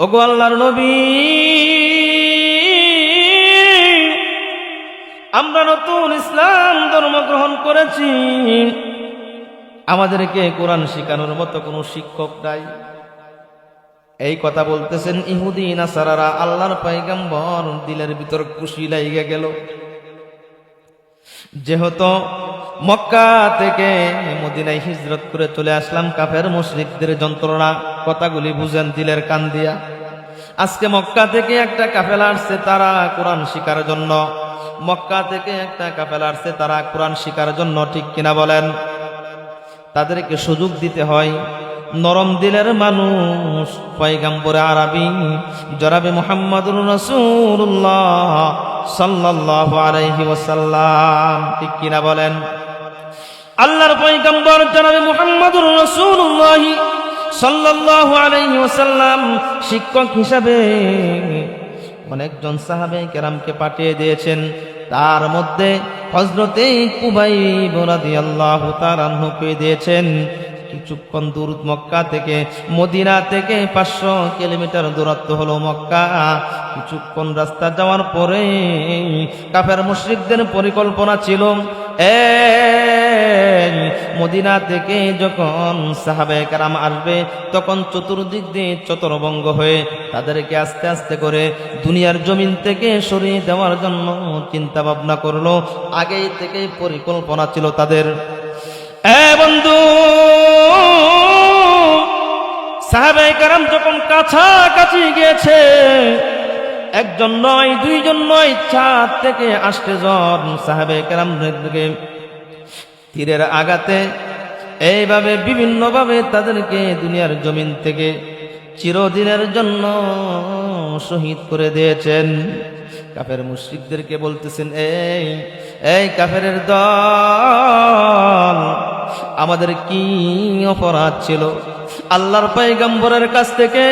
Speaker 1: ওগো আল্লাহর নবী, আমরা নতুন ইসলাম ধর্ম গ্রহণ করেছি, আমাদেরকে কোরআন শিখানোর মতো কোনো শিক্ষক নাই। এই কথা বলতেছেন ইহুদি নাসারারা। আল্লাহর পয়গম্বর দিলের ভিতর খুশি লাগিয়ে গেল, যেহেতু মক্কা থেকে মদিনায় হিজরত করে চলে আসলাম, কাফের মুশরিকদের যন্ত্রণা কথাগুলি বুঝেন দিলের কান দিয়া। আজকে মক্কা থেকে একটা কাফেলা আসছে তারা কোরআন শিখার জন্য, মক্কা থেকে একটা কাফেলা আসছে তারা কোরআন শিখার জন্য, ঠিক কিনা বলেন? তাদেরকে সুযোগ দিতে হয়। নরম দিলের মানুষ পয়গম্বরে আরবি জনাবে মুহাম্মদুর রাসূলুল্লাহ সাল্লাল্লাহু আলাইহি ওয়াসাল্লাম, ঠিক কিনা বলেন? আল্লাহর পয়গম্বর জনাবে মুহাম্মদুর রাসূলুল্লাহ সাল্লাল্লাহু আলাইহি ওয়াসাল্লাম শিক্ষক হিসাবে অনেকজন সাহাবে কেরামকে পাঠিয়ে দিয়েছেন। তার মধ্যে হযরতে কুবাইব রাদিয়াল্লাহু তাআলা আনহুকে দিয়েছেন। কিছুক্ষণ দূর মক্কা থেকে, মদিনা থেকে 500 কিলোমিটার দূরত্ব হলো মক্কা। কিছুক্ষণ রাস্তা যাওয়ার পরে কাফের মুশরিকদের পরিকল্পনা ছিল, মদিনা থেকে যখন সাহাবায়ে কেরাম আসবে তখন চতুর্দিক দিয়ে চতরভঙ্গ হয়ে তাদেরকে আস্তে আস্তে করে দুনিয়ার জমিন থেকে সরিয়ে দেওয়ার জন্য চিন্তা ভাবনা করলো। আগেই থেকেই পরিকল্পনা ছিল তাদের। বন্ধু, সাহাবায়ে কেরাম যখন কাছাকাছি গিয়েছে, একজন নয়, দুইজন নয়, 4 থেকে 8 জন সাহাবায়ে কেরামকে তীরের আঘাতে এইভাবে বিভিন্নভাবে তাদেরকে দুনিয়ার জমিন থেকে চিরদিনের জন্য শহীদ করে দিয়েছেন। কাফের মুশরিকদেরকে বলতেছেন, এই কাফেরের দল, আমাদের কি অপরাধ ছিল? আল্লাহর পয়গম্বরের কাছ থেকে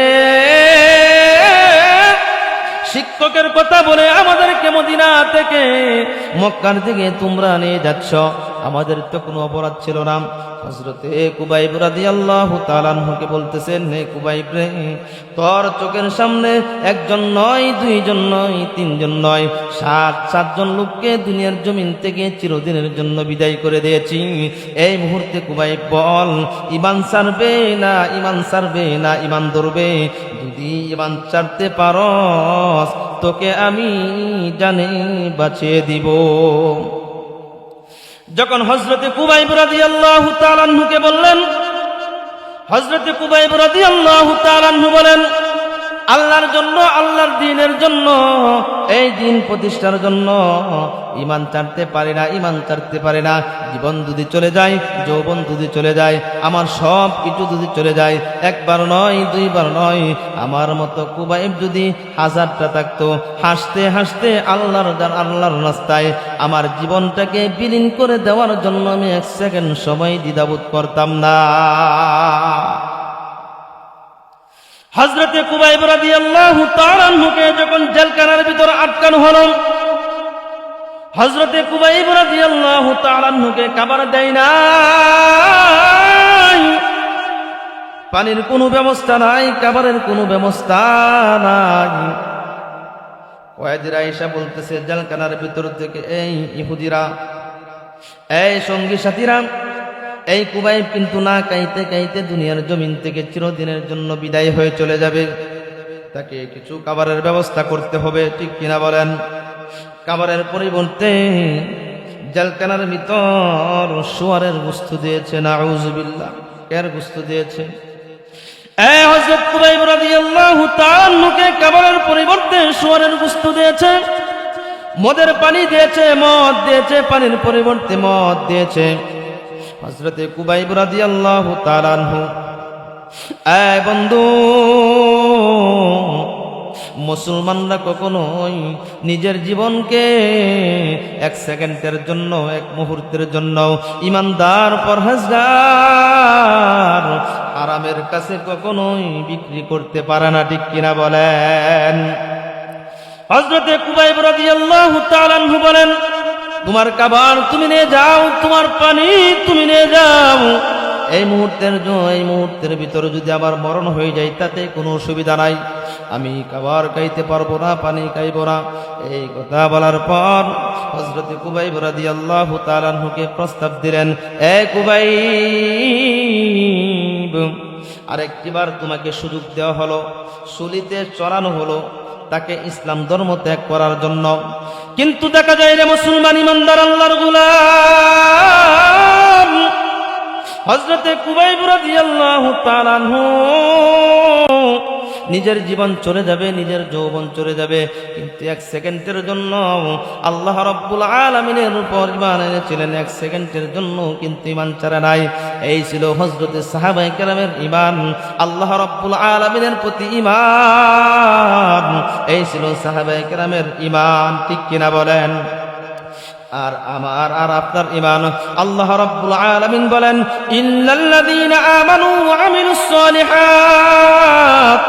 Speaker 1: শিক্ষকের কথা বলে আমাদেরকে মদিনা থেকে মক্কার দিকে তোমরা নিয়ে যাচ্ছ, আমাদের তো কোনো অপরাধ ছিল না। হযরতে কুবাইব রাদিয়াল্লাহু তাআলা আনহুকে বলতেছেন, হে কুবাইব রে, তোর চোখের সামনে একজন নয়, দুইজন নয়, তিনজন নয়, 7 জন লোককে দুনিয়ার জমিন থেকে চিরদিনের জন্য বিদায় করে দিয়েছি। এই মুহূর্তে কুবাইব বল, ঈমান ছাড়বে না, ঈমান ছাড়বে না, ঈমান ধরবে? যদি ঈমান ছাড়তে পারস তোকে আমি জানে বাঁচিয়ে দিব। যখন হযরতে কুবাইব রাদিয়াল্লাহু তাআলা আনহুকে বললেন, হযরতে কুবাইব রাদিয়াল্লাহু তাআলা আনহু বলেন, আল্লাহর জন্য, আল্লাহর দ্বীনের জন্য, এই দ্বীন প্রতিষ্ঠার জন্য ঈমান ছাড়তে পারে না, ঈমান ছাড়তে পারে না। জীবন যদি চলে যায়, যৌবন যদি চলে যায়, আমার সব কিছু যদি চলে যায়, একবার নয়, দুইবার নয়, আমার মতো কুবাইব যদি 1000টা থাকতো, হাসতে হাসতে আল্লাহর রাস্তায় আমার জীবনটাকে বিলীন করে দেওয়ার জন্য আমি 1 সেকেন্ড সময় দ্বিধাবোধ করতাম না। হযরতে কুবাইব রাদিয়াল্লাহু তাআলা আনহুকে যখন জেলখানার ভিতর আটকানো হলো, হযরতে কুবাইব রাদিয়াল্লাহু তাআলা আনহুকে খাবার দেয় না, পানির কোনো ব্যবস্থা নাই, খাবারের কোনো ব্যবস্থা নাই। কয়েদিরা এসে বলতেছে জেলখানার ভিতর থেকে, এই ইহুদিরা, এই সঙ্গী সাথীরা, এই কুবাইব কিন্তু না খাইতে খাইতে দুনিয়ার জমিন থেকে চিরদিনের জন্য বিদায় হয়ে চলে যাবে, তাকে কিছু খাবারের ব্যবস্থা করতে হবে, ঠিক কিনা বলেন? খাবারের পরিবর্তে জেলখানার ভিতর শুয়ারের গোশত দিয়েছে, নাউযুবিল্লাহ। এর গোশত দিয়েছে। হযরত কুবাইব রাদিয়াল্লাহু তাআলা আনহুকে খাবারের পরিবর্তে শুয়োরের গোশত দিয়েছে, মদের পানি দিয়েছে, মদ দিয়েছে, পানির পরিবর্তে মদ দিয়েছে। হযরত কুবাইব রাদিয়াল্লাহু তাআলা আনহু, বন্ধু, মুসলমানরা কখনোই নিজের জীবনকে এক সেকেন্ডের জন্য, এক মুহূর্তের জন্য ইমানদার পরহেজগার হারামের কাছে কখনোই বিক্রি করতে পারে না, ঠিক কিনা বলেন? হযরতে কুবাইব রাদিয়াল্লাহু তাআলা আনহু বলেন, তোমার খাবার তুমি নিয়ে যাও, তোমার পানি তুমি নিয়ে যাও, এই মুহূর্তের ভিতরে যদি আবার মরণ হয়ে যায় তাতে কোনো অসুবিধা নাই, আমি খাবার খাইতে পারবো না, পানি খাইব না। এই কথা বলার পর হযরত কুবাইব রাদিয়াল্লাহু তাআলা আনহুকে প্রস্তাব দিলেন, কুবাইব, আরেকটিবার তোমাকে সুযোগ দেওয়া হলো, সুলিতে চড়ানো হলো তাকে ইসলাম ধর্ম ত্যাগ করার জন্য, কিন্তু দেখা যায় রে মুসলমান ইমানদার আল্লাহর গোলাম হযরতে কুবাইব রাদিয়াল্লাহু তাআলা আনহু নিজের জীবন চলে যাবে, নিজের যৌবন চলে যাবে, কিন্তু এক সেকেন্ডের জন্য আল্লাহ রাব্বুল আলামিনের উপর ঈমান এনেছিলেন, এক সেকেন্ডের জন্য কিন্তু ঈমান ছাড়া নাই। এই ছিল হযরতে সাহাবায়ে কেরামের ঈমান, আল্লাহ রাব্বুল আলামিনের প্রতি ঈমান, এই ছিল সাহাবায়ে কেরামের ঈমান, ঠিক কিনা বলেন? আর আমার আর আপনার ঈমান, আল্লাহ রাব্বুল আলামিন বলেন, ইন্নাল্লাযীনা আমানু ওয়া আমিলুস সালিহাত,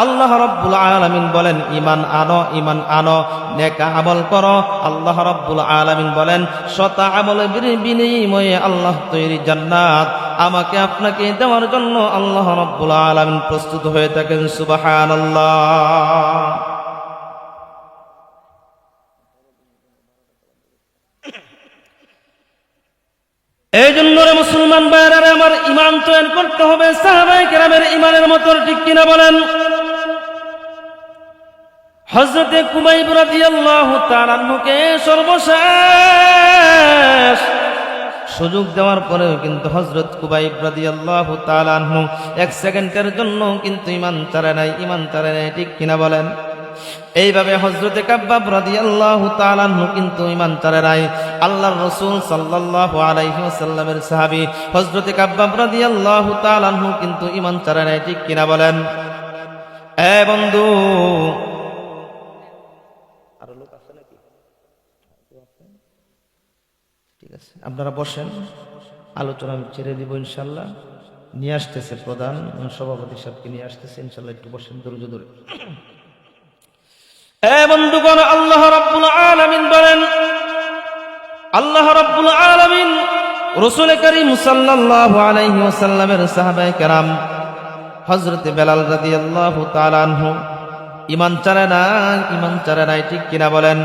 Speaker 1: আল্লাহ রাব্বুল আলামিন বলেন ঈমান আনো, ঈমান আনো, নেক আমল করো। আল্লাহ রাব্বুল আলামিন বলেন শত আমলের বিনিময়ে আল্লাহ তৈরি জান্নাত আমাকে আপনাকে দেওয়ার জন্য আল্লাহ রাব্বুল আলামিন প্রস্তুত হয়ে থাকেন। সুবহানাল্লাহ। এই জন্য রে মুসলমান ভাইরা, আমার ঈমান তৈরি করতে হবে সাহাবায়ে কেরামের ঈমানের মতো, ঠিক কিনা বলেন? হযরতে কুবাইব রাদিয়াল্লাহু তাআলা আনহুকে সর্বশেষ সুযোগ দেওয়ার পরেও কিন্তু হযরত কুবাইব রাদিয়াল্লাহু তাআলা আনহু এক সেকেন্ডের জন্য কিন্তু ঈমান ছাড়ে নাই, ঈমান ছাড়ে নাই, ঠিক কিনা বলেন? এইভাবে হযরতে কাব্বাব রাদিয়াল্লাহু তাআলা আনহু কিন্তু ঈমান ছাড়ে নাই। আল্লাহর রাসূল সাল্লাল্লাহু আলাইহি ওয়াসাল্লামের সাহাবী হযরতে কাব্বাব রাদিয়াল্লাহু তাআলা আনহু কিন্তু ঈমান ছাড়ে নাই, ঠিক কিনা বলেন? বন্ধু, আরো লোক আছে নাকি? ঠিক আছে, আপনারা বসেন, আলোচনা আমি ছেড়ে দিব ইনশাআল্লাহ। নিয়ে আসতেছে প্রধান সভাপতি সাহেবকে নিয়ে আসতেছে, ইনশাআল্লাহ একটু বসেন ধৈর্য ধরে। বন্ধুগণ, আল্লাহ রাব্বুল আলামিন বলেন, আল্লাহ রাব্বুল আলামিন রাসূল করিম সাল্লাল্লাহু আলাইহি ওয়াসাল্লামের সাহাবায়ে কেরাম হযরত বেলাল রাদিয়াল্লাহু তাআলা আনহু ঈমান ছাড়ে নাই, ঠিক কিনা বলেন?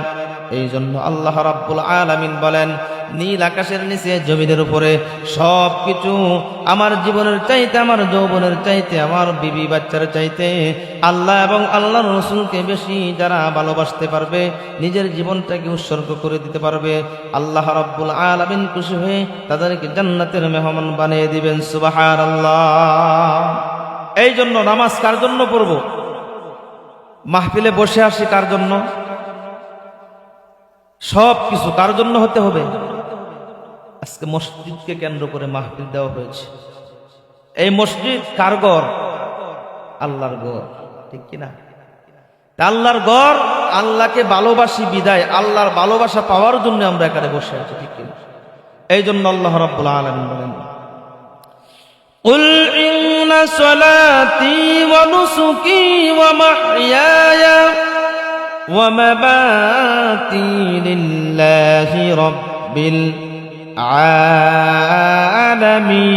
Speaker 1: এই জন্য আল্লাহ রাব্বুল আলামিন বলেন, নীল আকাশের নিচে জমিনের উপরে সবকিছু আমার জীবনের চাইতে, আমার যৌবনের চাইতে, আমার বিবি বাচ্চার চাইতে আল্লাহ এবং আল্লাহর রাসূলকে বেশি যারা ভালোবাসতে পারবে, নিজের জীবনটাকে উৎসর্গ করে দিতে পারবে, আল্লাহ রাব্বুল আলামিন খুশি হয়ে তাদেরকে জান্নাতের মেহমান বানিয়ে দিবেন। সুবহানাল্লাহ। এই জন্য নামাজ কার জন্য পড়ব? মাহফিলে বসে আসি কার জন্য? সব কিছু কার জন্য হতে হবে? আজকে মসজিদকে কেন্দ্র করে মাহফিল দেওয়া হয়েছে। এই মসজিদ কার ঘর? আল্লাহর ঘর, ঠিক কিনা? আল্লাহর ঘর, আল্লাহকে ভালোবাসি বিদায়, আল্লাহর ভালোবাসা পাওয়ার জন্য আমরা এখানে বসে আছি, ঠিক কিনা? এই জন্য আল্লাহ রাব্বুল আলামিন বলেন, কুল ইন্না সলাতি ওয়া নুসুকি ওয়া মাহইয়ায়া ওয়া মামাতি লিল্লাহি রাব্বিল আলামিন।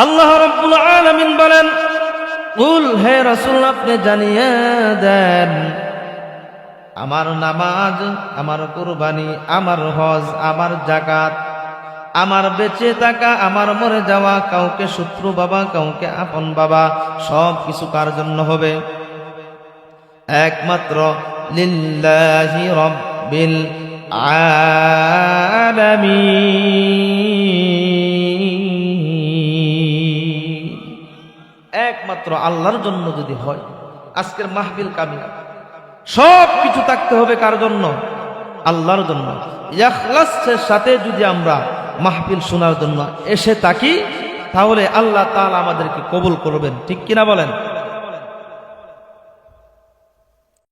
Speaker 1: আল্লাহ রাব্বুল আলামিন বলেন, কুল, হে রাসূল আপনি জানিয়ে দেন, আমার নামাজ, আমার কুরবানি, আমার হজ, আমার যাকাত, আমার বেঁচে থাকা, আমার মরে যাওয়া, কাউকে শত্রু বাবা, কাউকে আপন বাবা, সব কিছু কার জন্য হবে? একমাত্র লিল্লাহি রাব্বিল আলামিন। একমাত্র আল্লাহর জন্য যদি হয় আজকের মাহফিল কামিল, সব কিছু থাকতে হবে কার জন্য? আল্লাহর জন্য। ইখলাসের সাথে যদি আমরা মাহফিল শোনার জন্য এসে থাকি, তাহলে আল্লাহ তাআলা আমাদেরকে কবুল করবেন। ঠিক কিনা বলেন?